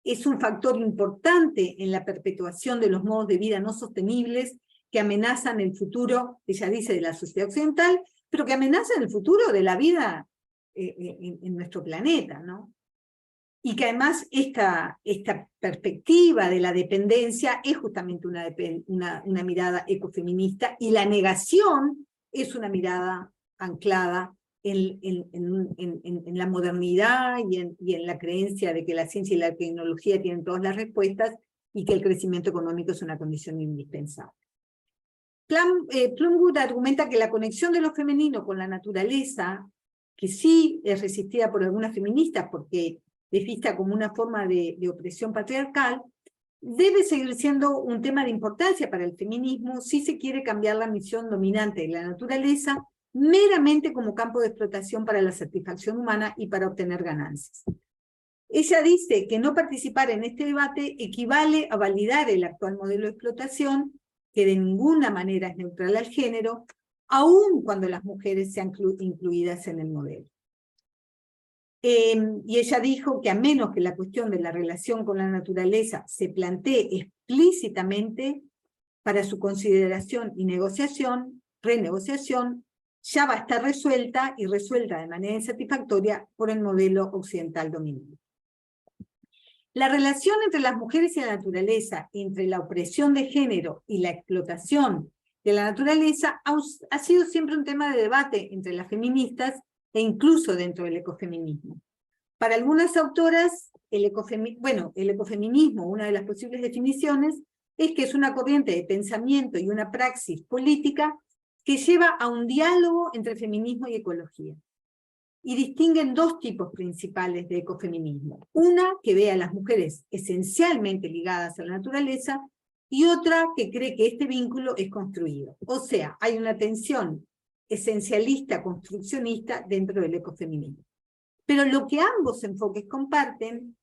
es un factor importante en la perpetuación de los modos de vida no sostenibles que amenazan el futuro, ella dice, de la sociedad occidental, pero que amenazan el futuro de la vida en nuestro planeta, ¿no? y que además esta perspectiva de la dependencia es justamente una mirada ecofeminista, y la negación es una mirada anclada en la modernidad y en la creencia de que la ciencia y la tecnología tienen todas las respuestas y que el crecimiento económico es una condición indispensable. Plumwood argumenta que la conexión de lo femenino con la naturaleza, que sí es resistida por algunas feministas porque es vista como una forma de opresión patriarcal, debe seguir siendo un tema de importancia para el feminismo si se quiere cambiar la misión dominante de la naturaleza meramente como campo de explotación para la satisfacción humana y para obtener ganancias. Ella dice que no participar en este debate equivale a validar el actual modelo de explotación, que de ninguna manera es neutral al género, aun cuando las mujeres sean incluidas en el modelo. Y ella dijo que a menos que la cuestión de la relación con la naturaleza se plantee explícitamente para su consideración y renegociación, ya va a estar resuelta y resuelta de manera insatisfactoria por el modelo occidental dominante. La relación entre las mujeres y la naturaleza, entre la opresión de género y la explotación de la naturaleza, ha sido siempre un tema de debate entre las feministas e incluso dentro del ecofeminismo. Para algunas autoras, el ecofeminismo, una de las posibles definiciones, es que es una corriente de pensamiento y una praxis política que lleva a un diálogo entre feminismo y ecología. Y distinguen dos tipos principales de ecofeminismo. Una que ve a las mujeres esencialmente ligadas a la naturaleza, y otra que cree que este vínculo es construido. O sea, hay una tensión esencialista, construccionista dentro del ecofeminismo. Pero lo que ambos enfoques comparten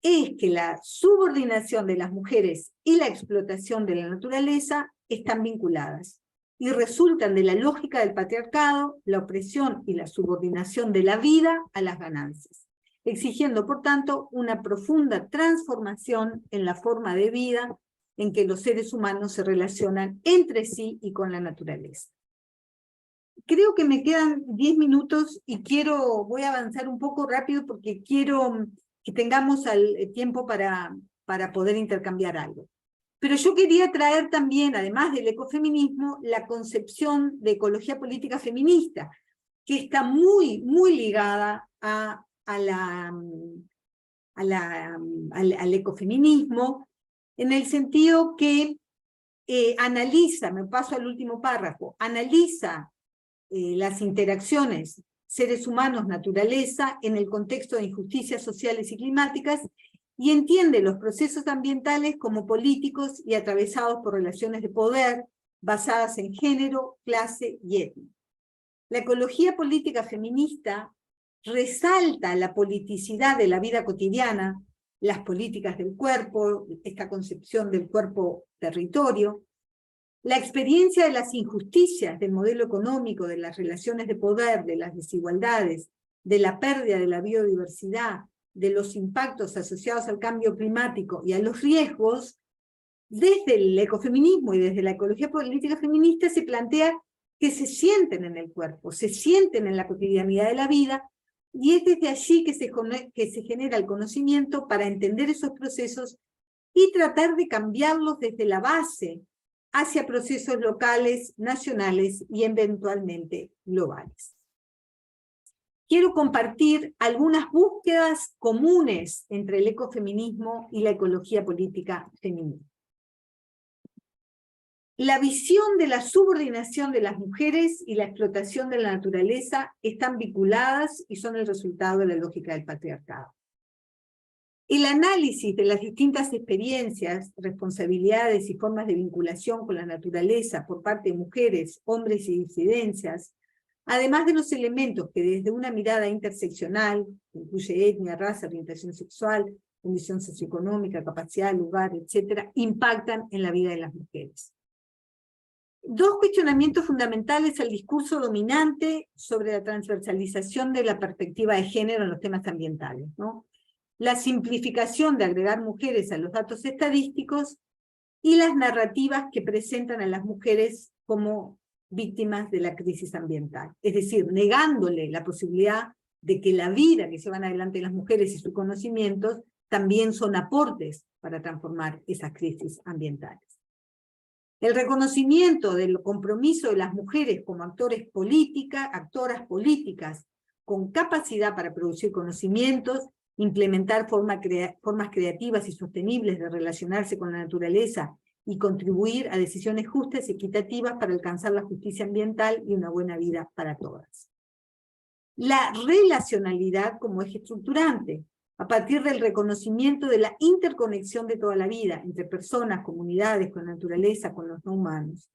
es que la subordinación de las mujeres y la explotación de la naturaleza están vinculadas y resultan de la lógica del patriarcado, la opresión y la subordinación de la vida a las ganancias, exigiendo, por tanto, una profunda transformación en la forma de vida en que los seres humanos se relacionan entre sí y con la naturaleza. Creo que me quedan 10 minutos y voy a avanzar un poco rápido porque quiero que tengamos tiempo para poder intercambiar algo. Pero yo quería traer también, además del ecofeminismo, la concepción de ecología política feminista, que está muy, muy ligada al ecofeminismo, en el sentido que analiza, me paso al último párrafo, analiza las interacciones seres humanos, naturaleza, en el contexto de injusticias sociales y climáticas, y entiende los procesos ambientales como políticos y atravesados por relaciones de poder basadas en género, clase y etnia. La ecología política feminista resalta la politicidad de la vida cotidiana, las políticas del cuerpo, esta concepción del cuerpo-territorio, la experiencia de las injusticias del modelo económico, de las relaciones de poder, de las desigualdades, de la pérdida de la biodiversidad, de los impactos asociados al cambio climático y a los riesgos, desde el ecofeminismo y desde la ecología política feminista se plantea que se sienten en el cuerpo, se sienten en la cotidianidad de la vida, y es desde allí que se genera el conocimiento para entender esos procesos y tratar de cambiarlos desde la base hacia procesos locales, nacionales y eventualmente globales. Quiero compartir algunas búsquedas comunes entre el ecofeminismo y la ecología política feminista. La visión de la subordinación de las mujeres y la explotación de la naturaleza están vinculadas y son el resultado de la lógica del patriarcado. El análisis de las distintas experiencias, responsabilidades y formas de vinculación con la naturaleza por parte de mujeres, hombres y disidencias, además de los elementos que desde una mirada interseccional, que incluye etnia, raza, orientación sexual, condición socioeconómica, capacidad, lugar, etc., impactan en la vida de las mujeres. Dos cuestionamientos fundamentales al discurso dominante sobre la transversalización de la perspectiva de género en los temas ambientales, ¿no? La simplificación de agregar mujeres a los datos estadísticos y las narrativas que presentan a las mujeres como víctimas de la crisis ambiental, es decir, negándole la posibilidad de que la vida que llevan adelante las mujeres y sus conocimientos también son aportes para transformar esas crisis ambientales. El reconocimiento del compromiso de las mujeres como actoras políticas con capacidad para producir conocimientos, implementar formas creativas y sostenibles de relacionarse con la naturaleza y contribuir a decisiones justas y equitativas para alcanzar la justicia ambiental y una buena vida para todas. La relacionalidad como eje estructurante, a partir del reconocimiento de la interconexión de toda la vida, entre personas, comunidades, con la naturaleza, con los no humanos.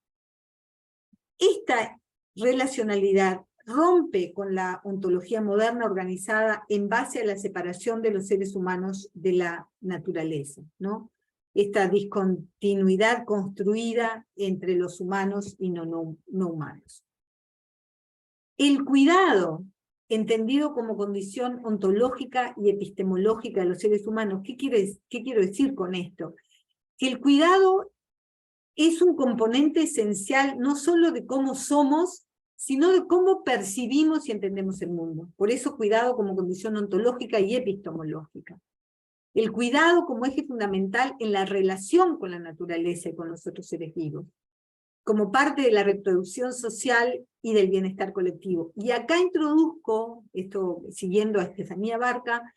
Esta relacionalidad rompe con la ontología moderna organizada en base a la separación de los seres humanos de la naturaleza, ¿no? Esta discontinuidad construida entre los humanos y no humanos. El cuidado, entendido como condición ontológica y epistemológica de los seres humanos. ¿Qué quiero decir con esto? Que el cuidado es un componente esencial no solo de cómo somos, sino de cómo percibimos y entendemos el mundo. Por eso cuidado como condición ontológica y epistemológica. El cuidado como eje fundamental en la relación con la naturaleza y con los otros seres vivos, como parte de la reproducción social y del bienestar colectivo. Y acá introduzco, esto siguiendo a Estefanía Barca,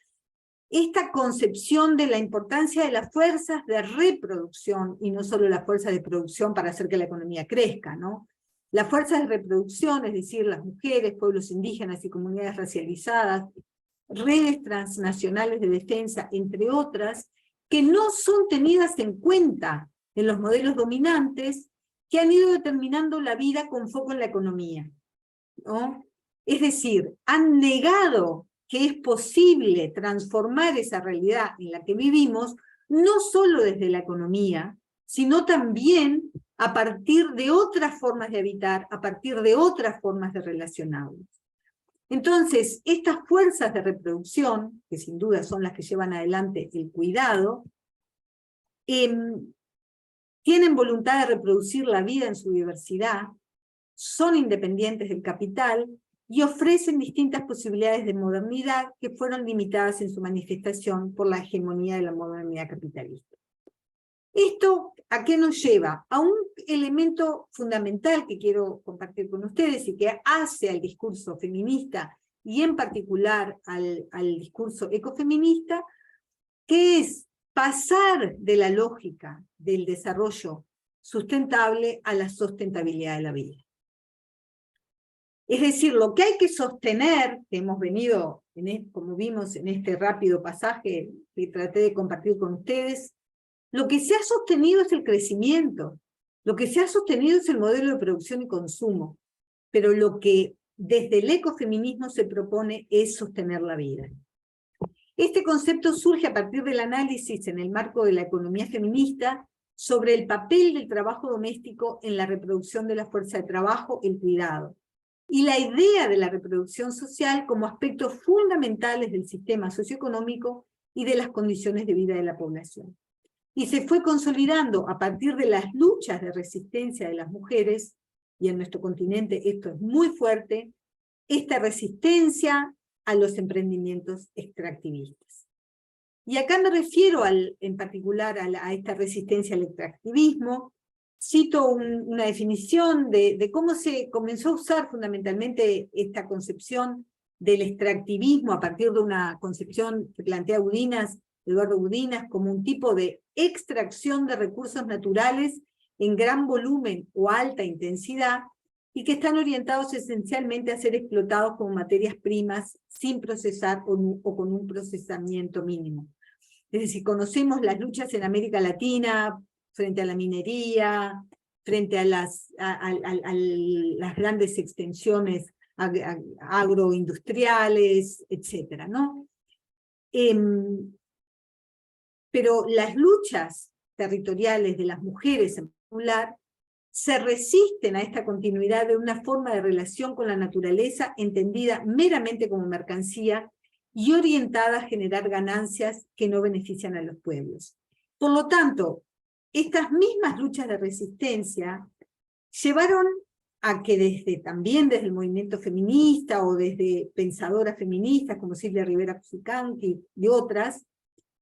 esta concepción de la importancia de las fuerzas de reproducción, y no solo las fuerzas de producción para hacer que la economía crezca, ¿no? Las fuerzas de reproducción, es decir, las mujeres, pueblos indígenas y comunidades racializadas, redes transnacionales de defensa, entre otras, que no son tenidas en cuenta en los modelos dominantes que han ido determinando la vida con foco en la economía, ¿no? Es decir, han negado que es posible transformar esa realidad en la que vivimos, no solo desde la economía, sino también a partir de otras formas de habitar, a partir de otras formas de relacionarnos. Entonces, estas fuerzas de reproducción, que sin duda son las que llevan adelante el cuidado, tienen voluntad de reproducir la vida en su diversidad, son independientes del capital y ofrecen distintas posibilidades de modernidad que fueron limitadas en su manifestación por la hegemonía de la modernidad capitalista. ¿Esto a qué nos lleva? A un elemento fundamental que quiero compartir con ustedes y que hace al discurso feminista y en particular al discurso ecofeminista, que es pasar de la lógica del desarrollo sustentable a la sostenibilidad de la vida. Es decir, lo que hay que sostener, que hemos venido, como vimos en este rápido pasaje que traté de compartir con ustedes, lo que se ha sostenido es el crecimiento, lo que se ha sostenido es el modelo de producción y consumo, pero lo que desde el ecofeminismo se propone es sostener la vida. Este concepto surge a partir del análisis en el marco de la economía feminista sobre el papel del trabajo doméstico en la reproducción de la fuerza de trabajo, el cuidado, y la idea de la reproducción social como aspectos fundamentales del sistema socioeconómico y de las condiciones de vida de la población. Y se fue consolidando a partir de las luchas de resistencia de las mujeres, y en nuestro continente esto es muy fuerte, esta resistencia a los emprendimientos extractivistas. Y acá me refiero en particular a esta resistencia al extractivismo. Cito una definición de cómo se comenzó a usar fundamentalmente esta concepción del extractivismo a partir de una concepción que plantea Eduardo Udinas, como un tipo de extracción de recursos naturales en gran volumen o alta intensidad, y que están orientados esencialmente a ser explotados como materias primas sin procesar o con un procesamiento mínimo. Es decir, conocemos las luchas en América Latina frente a la minería, frente a las grandes extensiones agroindustriales, etcétera, ¿no? Pero las luchas territoriales de las mujeres en particular se resisten a esta continuidad de una forma de relación con la naturaleza entendida meramente como mercancía y orientada a generar ganancias que no benefician a los pueblos. Por lo tanto, estas mismas luchas de resistencia llevaron a que también desde el movimiento feminista o desde pensadoras feministas como Silvia Rivera Cusicanqui y otras,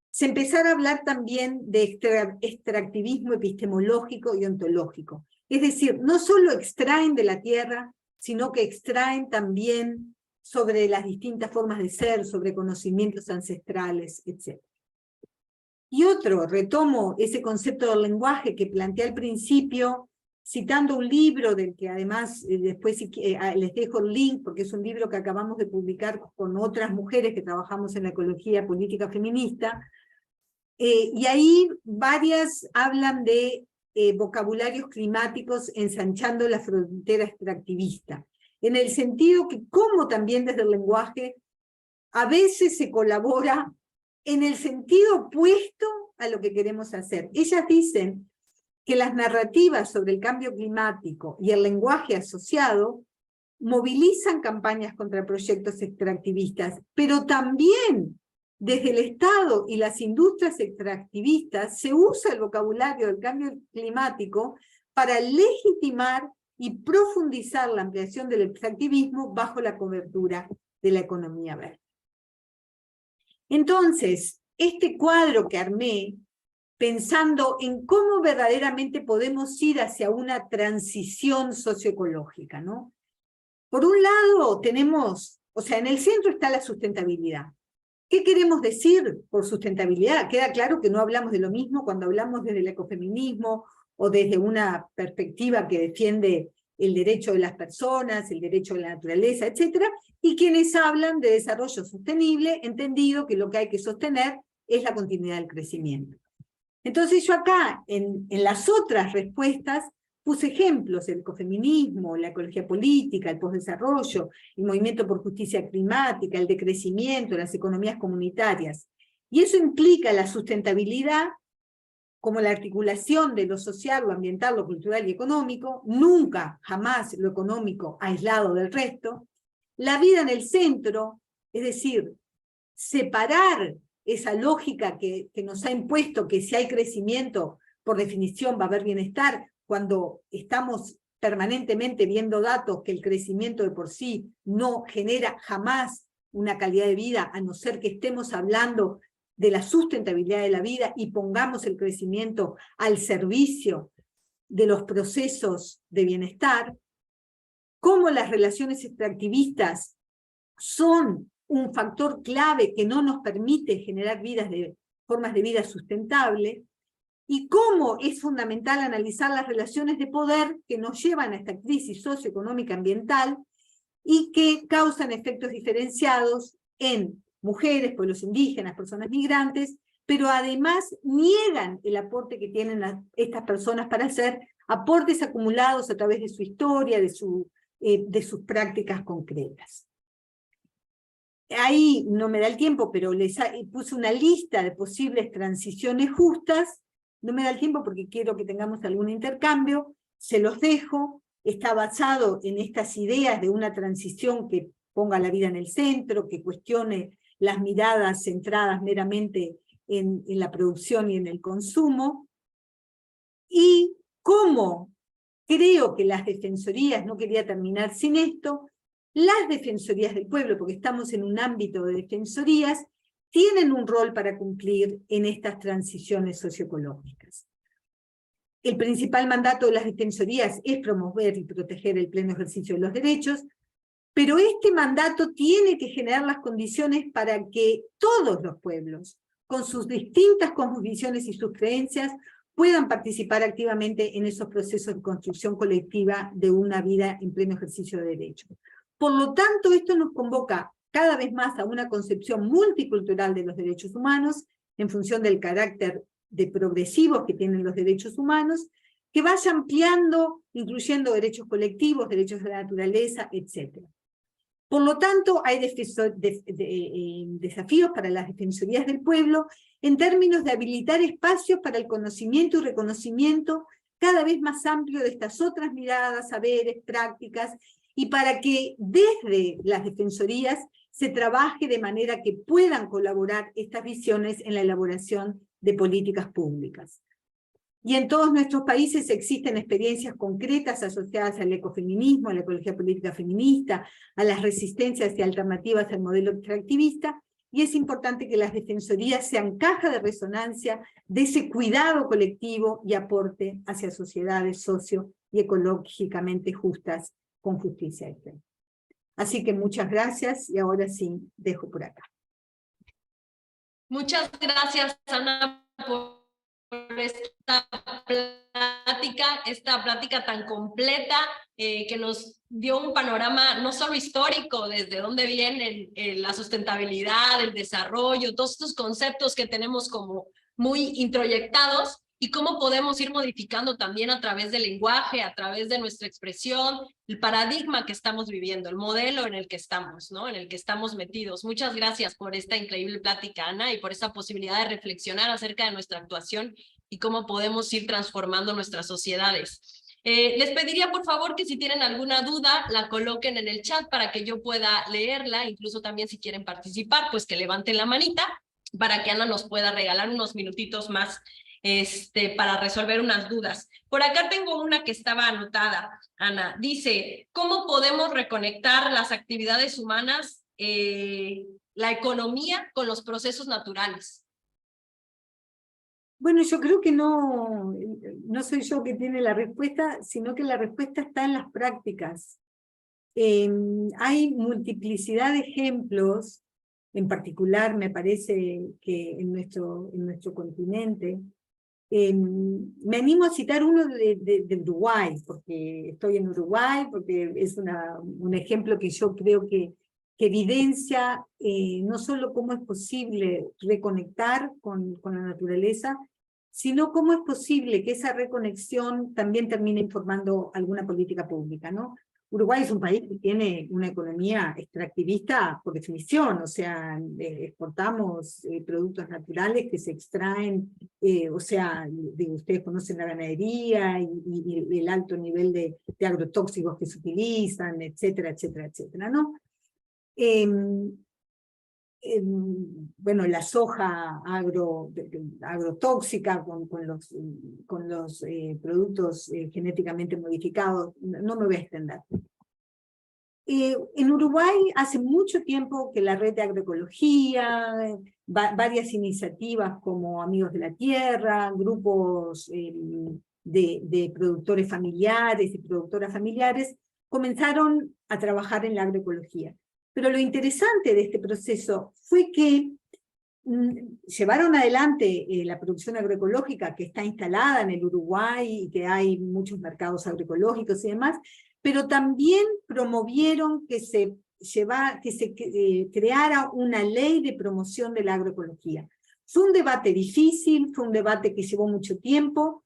se empezara a hablar también de extractivismo epistemológico y ontológico. Es decir, no solo extraen de la tierra, sino que extraen también sobre las distintas formas de ser, sobre conocimientos ancestrales, etc. Y otro, retomo ese concepto del lenguaje que planteé al principio, citando un libro del que además después les dejo el link, porque es un libro que acabamos de publicar con otras mujeres que trabajamos en la ecología política feminista, y ahí varias hablan de vocabularios climáticos ensanchando la frontera extractivista, en el sentido que como también desde el lenguaje a veces se colabora en el sentido opuesto a lo que queremos hacer. Ellas dicen que las narrativas sobre el cambio climático y el lenguaje asociado movilizan campañas contra proyectos extractivistas, pero también desde el Estado y las industrias extractivistas se usa el vocabulario del cambio climático para legitimar y profundizar la ampliación del extractivismo bajo la cobertura de la economía verde. Entonces, este cuadro que armé, pensando en cómo verdaderamente podemos ir hacia una transición socioecológica, ¿no? Por un lado tenemos, o sea, en el centro está la sustentabilidad. ¿Qué queremos decir por sustentabilidad? Queda claro que no hablamos de lo mismo cuando hablamos desde el ecofeminismo o desde una perspectiva que defiende el derecho de las personas, el derecho de la naturaleza, etc. Y quienes hablan de desarrollo sostenible, entendido que lo que hay que sostener es la continuidad del crecimiento. Entonces yo acá, en las otras respuestas, puse ejemplos: el ecofeminismo, la ecología política, el posdesarrollo, el movimiento por justicia climática, el decrecimiento, las economías comunitarias. Y eso implica la sustentabilidad como la articulación de lo social, lo ambiental, lo cultural y económico, nunca, jamás lo económico aislado del resto, la vida en el centro, es decir, separar esa lógica que nos ha impuesto que si hay crecimiento, por definición va a haber bienestar, cuando estamos permanentemente viendo datos que el crecimiento de por sí no genera jamás una calidad de vida, a no ser que estemos hablando de la sustentabilidad de la vida y pongamos el crecimiento al servicio de los procesos de bienestar, cómo las relaciones extractivistas son un factor clave que no nos permite generar formas de vida sustentable, y cómo es fundamental analizar las relaciones de poder que nos llevan a esta crisis socioeconómica ambiental y que causan efectos diferenciados en mujeres, pueblos indígenas, personas migrantes, pero además niegan el aporte que tienen estas personas para hacer aportes acumulados a través de su historia, de sus prácticas concretas. Ahí no me da el tiempo, pero les puse una lista de posibles transiciones justas. No me da el tiempo porque quiero que tengamos algún intercambio, se los dejo. Está basado en estas ideas de una transición que ponga la vida en el centro, que cuestione las miradas centradas meramente en la producción y en el consumo. Y cómo creo que las defensorías, no quería terminar sin esto, las defensorías del pueblo, porque estamos en un ámbito de defensorías, tienen un rol para cumplir en estas transiciones socioecológicas. El principal mandato de las defensorías es promover y proteger el pleno ejercicio de los derechos, pero este mandato tiene que generar las condiciones para que todos los pueblos, con sus distintas cosmovisiones y sus creencias, puedan participar activamente en esos procesos de construcción colectiva de una vida en pleno ejercicio de derechos. Por lo tanto, esto nos convoca cada vez más a una concepción multicultural de los derechos humanos, en función del carácter de progresivos que tienen los derechos humanos, que vaya ampliando, incluyendo derechos colectivos, derechos de la naturaleza, etc. Por lo tanto, hay desafíos para las defensorías del pueblo en términos de habilitar espacios para el conocimiento y reconocimiento cada vez más amplio de estas otras miradas, saberes, prácticas, y para que desde las defensorías se trabaje de manera que puedan colaborar estas visiones en la elaboración de políticas públicas. Y en todos nuestros países existen experiencias concretas asociadas al ecofeminismo, a la ecología política feminista, a las resistencias y alternativas al modelo extractivista, y es importante que las defensorías sean caja de resonancia de ese cuidado colectivo y aporte hacia sociedades socio- y ecológicamente justas, con justicia extrema. Así que muchas gracias, y ahora sí, dejo por acá. Muchas gracias, Ana, por esta plática tan completa, que nos dio un panorama no solo histórico, desde dónde vienen la sustentabilidad, el desarrollo, todos estos conceptos que tenemos como muy introyectados, y cómo podemos ir modificando también a través del lenguaje, a través de nuestra expresión, el paradigma que estamos viviendo, el modelo en el que estamos, ¿no? En el que estamos metidos. Muchas gracias por esta increíble plática, Ana, y por esta posibilidad de reflexionar acerca de nuestra actuación y cómo podemos ir transformando nuestras sociedades. Les pediría, por favor, que si tienen alguna duda, la coloquen en el chat para que yo pueda leerla, incluso también si quieren participar, pues que levanten la manita para que Ana nos pueda regalar unos minutitos más para resolver unas dudas. Por acá tengo una que estaba anotada, Ana. Dice, ¿cómo podemos reconectar las actividades humanas, la economía con los procesos naturales? Bueno, yo creo que no soy yo que tiene la respuesta, sino que la respuesta está en las prácticas. Hay multiplicidad de ejemplos, en particular me parece que en nuestro continente. Me animo a citar uno de Uruguay, porque estoy en Uruguay, porque es un ejemplo que yo creo que evidencia no solo cómo es posible reconectar con la naturaleza, sino cómo es posible que esa reconexión también termine informando alguna política pública, ¿no? Uruguay es un país que tiene una economía extractivista por definición, o sea, exportamos productos naturales que se extraen, o sea, ustedes conocen la ganadería y el alto nivel de agrotóxicos que se utilizan, etcétera, etcétera, etcétera, ¿no? Bueno, la soja agrotóxica con los productos genéticamente modificados, no me voy a extender. En Uruguay hace mucho tiempo que la red de agroecología, varias iniciativas como Amigos de la Tierra, grupos de productores familiares y productoras familiares, comenzaron a trabajar en la agroecología. Pero lo interesante de este proceso fue que llevaron adelante la producción agroecológica que está instalada en el Uruguay y que hay muchos mercados agroecológicos y demás, pero también promovieron que se creara una ley de promoción de la agroecología. Fue un debate difícil, fue un debate que llevó mucho tiempo,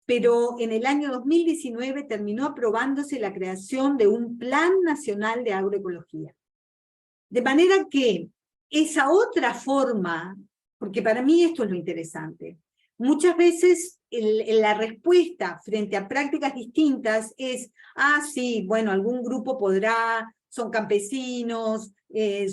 pero en el año 2019 terminó aprobándose la creación de un Plan Nacional de Agroecología. De manera que esa otra forma, porque para mí esto es lo interesante, muchas veces la respuesta frente a prácticas distintas es, sí, bueno, algún grupo podrá, son campesinos,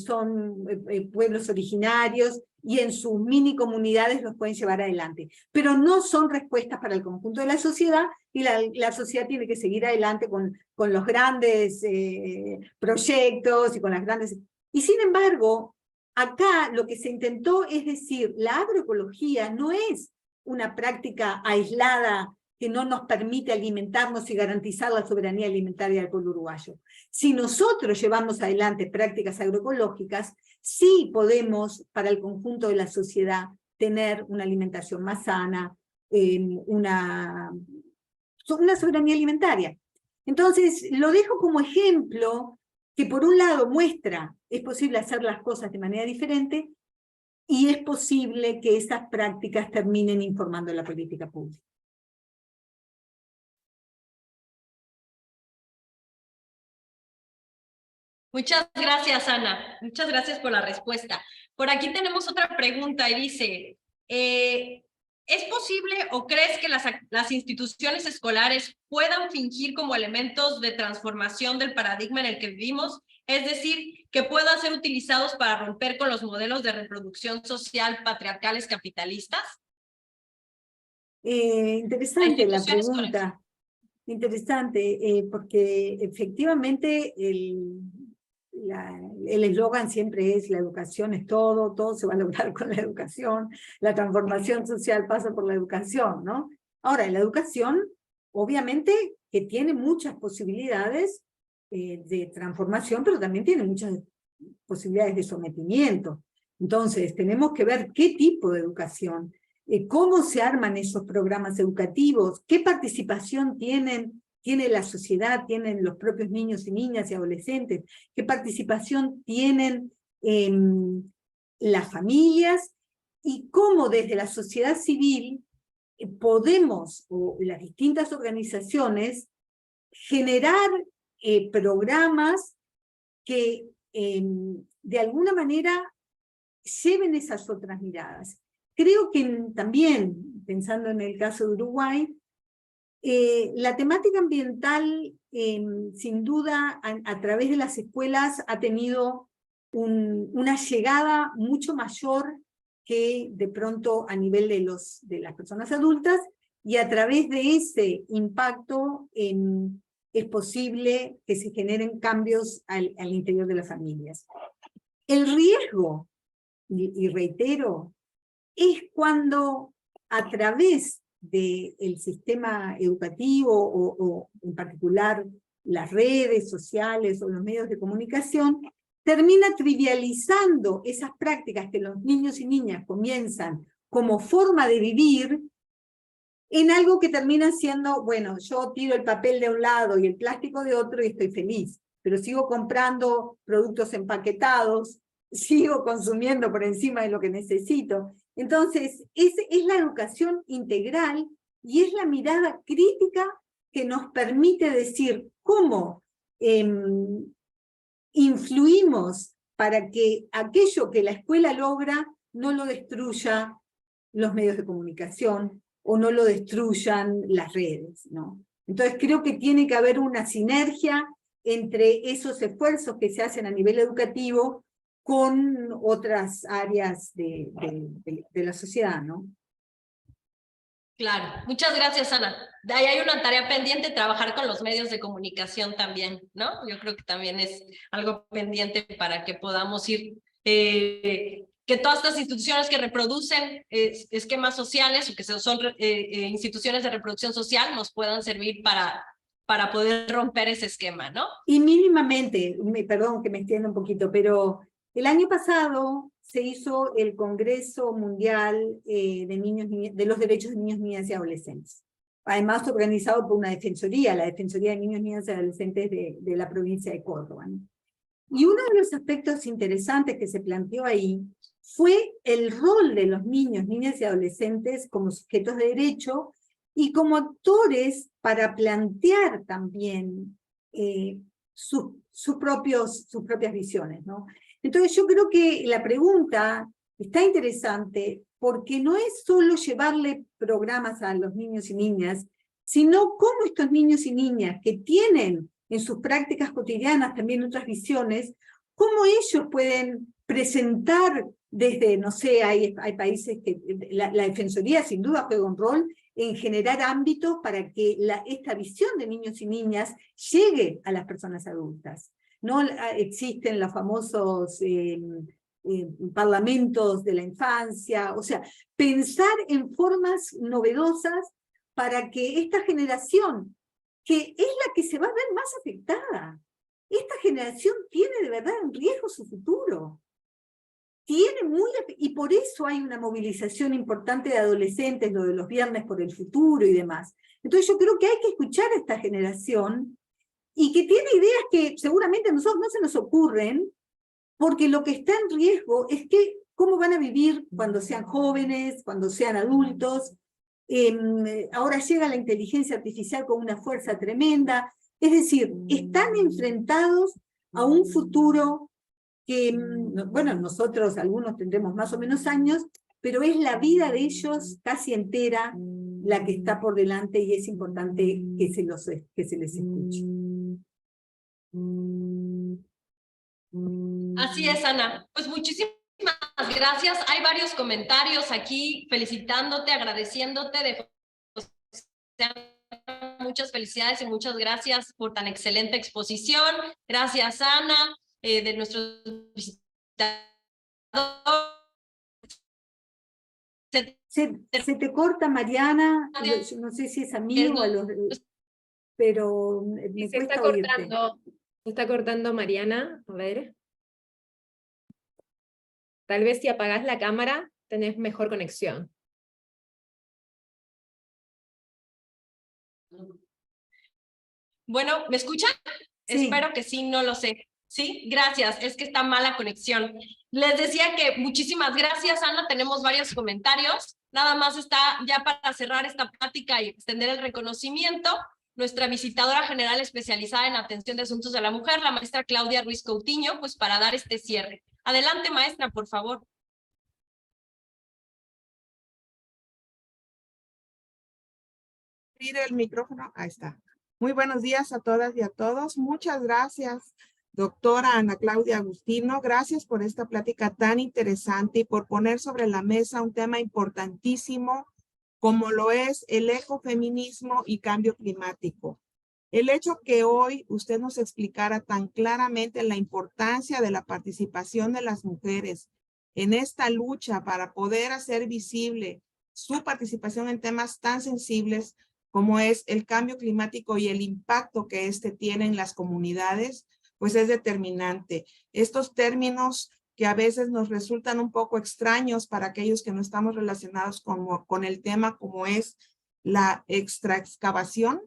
son pueblos originarios, y en sus mini comunidades los pueden llevar adelante. Pero no son respuestas para el conjunto de la sociedad, y la sociedad tiene que seguir adelante con los grandes proyectos y con las grandes... Y sin embargo, acá lo que se intentó es decir, la agroecología no es una práctica aislada que no nos permite alimentarnos y garantizar la soberanía alimentaria del pueblo uruguayo. Si nosotros llevamos adelante prácticas agroecológicas, sí podemos, para el conjunto de la sociedad, tener una alimentación más sana, una soberanía alimentaria. Entonces, lo dejo como ejemplo que por un lado muestra, es posible hacer las cosas de manera diferente, y es posible que esas prácticas terminen informando la política pública. Muchas gracias, Ana. Muchas gracias por la respuesta. Por aquí tenemos otra pregunta y dice, ¿es posible o crees que las instituciones escolares puedan fingir como elementos de transformación del paradigma en el que vivimos? Es decir, que puedan ser utilizados para romper con los modelos de reproducción social patriarcales capitalistas. Interesante la instituciones con pregunta. Interesante, porque efectivamente el eslogan siempre es la educación es todo, todo se va a lograr con la educación, la transformación social pasa por la educación, ¿no? Ahora, la educación, obviamente, que tiene muchas posibilidades de transformación, pero también tiene muchas posibilidades de sometimiento. Entonces, tenemos que ver qué tipo de educación, cómo se arman esos programas educativos, qué participación tiene la sociedad, tienen los propios niños y niñas y adolescentes, qué participación tienen las familias, y cómo desde la sociedad civil podemos, o las distintas organizaciones, generar programas que de alguna manera lleven esas otras miradas. Creo que también, pensando en el caso de Uruguay, la temática ambiental, sin duda, a través de las escuelas ha tenido una llegada mucho mayor que de pronto a nivel de las personas adultas, y a través de ese impacto es posible que se generen cambios al interior de las familias. El riesgo, y reitero, es cuando a través del sistema educativo o en particular las redes sociales o los medios de comunicación, termina trivializando esas prácticas que los niños y niñas comienzan como forma de vivir en algo que termina siendo, bueno, yo tiro el papel de un lado y el plástico de otro y estoy feliz, pero sigo comprando productos empaquetados, sigo consumiendo por encima de lo que necesito. Entonces, es la educación integral y es la mirada crítica que nos permite decir cómo influimos para que aquello que la escuela logra no lo destruya los medios de comunicación o no lo destruyan las redes, ¿no? Entonces creo que tiene que haber una sinergia entre esos esfuerzos que se hacen a nivel educativo con otras áreas de la sociedad, ¿no? Claro, muchas gracias, Ana. Ahí hay una tarea pendiente, trabajar con los medios de comunicación también, ¿no? Yo creo que también es algo pendiente para que podamos ir, que todas estas instituciones que reproducen esquemas sociales o que son instituciones de reproducción social nos puedan servir para poder romper ese esquema, ¿no? Y mínimamente, perdón que me extienda un poquito, pero el año pasado se hizo el Congreso Mundial de los Derechos de Niños, Niñas y Adolescentes. Además organizado por una defensoría, la Defensoría de Niños, Niñas y Adolescentes de la provincia de Córdoba, ¿no? Y uno de los aspectos interesantes que se planteó ahí fue el rol de los niños, niñas y adolescentes como sujetos de derecho y como actores para plantear también sus propias visiones, ¿no? Entonces yo creo que la pregunta está interesante porque no es solo llevarle programas a los niños y niñas, sino cómo estos niños y niñas que tienen en sus prácticas cotidianas también otras visiones, cómo ellos pueden presentar desde, no sé, hay países que la Defensoría sin duda juega un rol en generar ámbitos para que esta visión de niños y niñas llegue a las personas adultas. No existen los famosos parlamentos de la infancia, o sea, pensar en formas novedosas para que esta generación, que es la que se va a ver más afectada, esta generación tiene de verdad en riesgo su futuro. Y por eso hay una movilización importante de adolescentes, lo de los viernes por el futuro y demás. Entonces yo creo que hay que escuchar a esta generación y que tiene ideas que seguramente a nosotros no se nos ocurren, porque lo que está en riesgo es que cómo van a vivir cuando sean jóvenes, cuando sean adultos. Ahora llega la inteligencia artificial con una fuerza tremenda. Es decir, están enfrentados a un futuro que, bueno, nosotros algunos tendremos más o menos años, pero es la vida de ellos casi entera la que está por delante y es importante que se les escuche. Así es, Ana. Pues muchísimas gracias. Hay varios comentarios aquí felicitándote, agradeciéndote de muchas felicidades y muchas gracias por tan excelente exposición. Gracias, Ana, de nuestros visitadores. Se te corta, Mariana, yo no sé si es a mí o a los... pero me Se está cuesta oírte. cortando, se está cortando Mariana, a ver. Tal vez si apagás la cámara, tenés mejor conexión. Bueno, ¿me escuchan? Sí. Espero que sí, no lo sé. Sí, gracias, es que está mala conexión. Les decía que muchísimas gracias, Ana, tenemos varios comentarios. Nada más está ya para cerrar esta plática y extender el reconocimiento. Nuestra visitadora general especializada en atención de asuntos de la mujer, la maestra Claudia Ruiz Coutinho, pues para dar este cierre. Adelante, maestra, por favor. Abrir el micrófono, ahí está. Muy buenos días a todas y a todos. Muchas gracias, doctora Ana Claudia Agustino. Gracias por esta plática tan interesante y por poner sobre la mesa un tema importantísimo como lo es el ecofeminismo y cambio climático. El hecho que hoy usted nos explicara tan claramente la importancia de la participación de las mujeres en esta lucha para poder hacer visible su participación en temas tan sensibles como es el cambio climático y el impacto que éste tiene en las comunidades, pues es determinante. Estos términos que a veces nos resultan un poco extraños para aquellos que no estamos relacionados con el tema, como es la extraexcavación,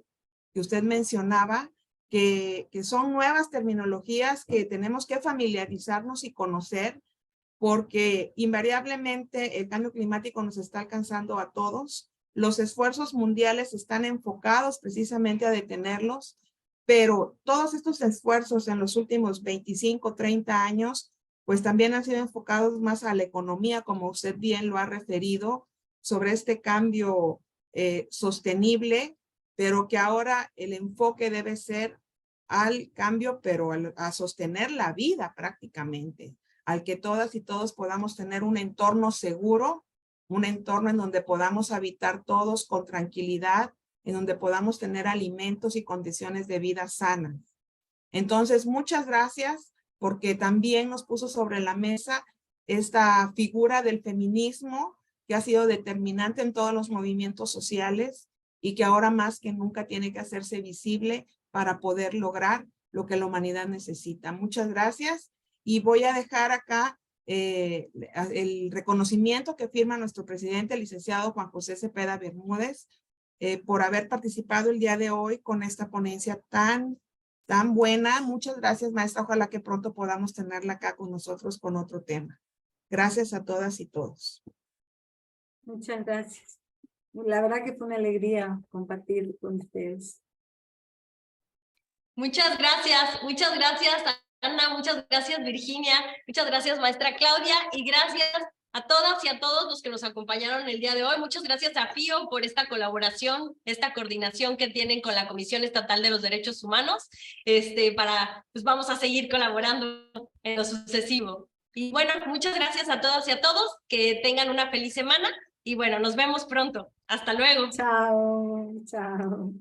que usted mencionaba, que son nuevas terminologías que tenemos que familiarizarnos y conocer, porque invariablemente el cambio climático nos está alcanzando a todos. Los esfuerzos mundiales están enfocados precisamente a detenerlos, pero todos estos esfuerzos en los últimos 25, 30 años, pues también han sido enfocados más a la economía, como usted bien lo ha referido, sobre este cambio sostenible, pero que ahora el enfoque debe ser al cambio, pero a sostener la vida prácticamente, al que todas y todos podamos tener un entorno seguro, un entorno en donde podamos habitar todos con tranquilidad, en donde podamos tener alimentos y condiciones de vida sanas. Entonces, muchas gracias, porque también nos puso sobre la mesa esta figura del feminismo que ha sido determinante en todos los movimientos sociales y que ahora más que nunca tiene que hacerse visible para poder lograr lo que la humanidad necesita. Muchas gracias y voy a dejar acá el reconocimiento que firma nuestro presidente, el licenciado Juan José Cepeda Bermúdez, por haber participado el día de hoy con esta ponencia tan buena. Muchas gracias, maestra. Ojalá que pronto podamos tenerla acá con nosotros con otro tema. Gracias a todas y todos. Muchas gracias. La verdad que fue una alegría compartir con ustedes. Muchas gracias, Ana, muchas gracias, Virginia, muchas gracias, maestra Claudia, y gracias a todas y a todos los que nos acompañaron el día de hoy. Muchas gracias a FIO por esta colaboración, esta coordinación que tienen con la Comisión Estatal de los Derechos Humanos. Pues vamos a seguir colaborando en lo sucesivo. Y bueno, muchas gracias a todas y a todos, que tengan una feliz semana, y bueno, nos vemos pronto. Hasta luego. Chao, chao.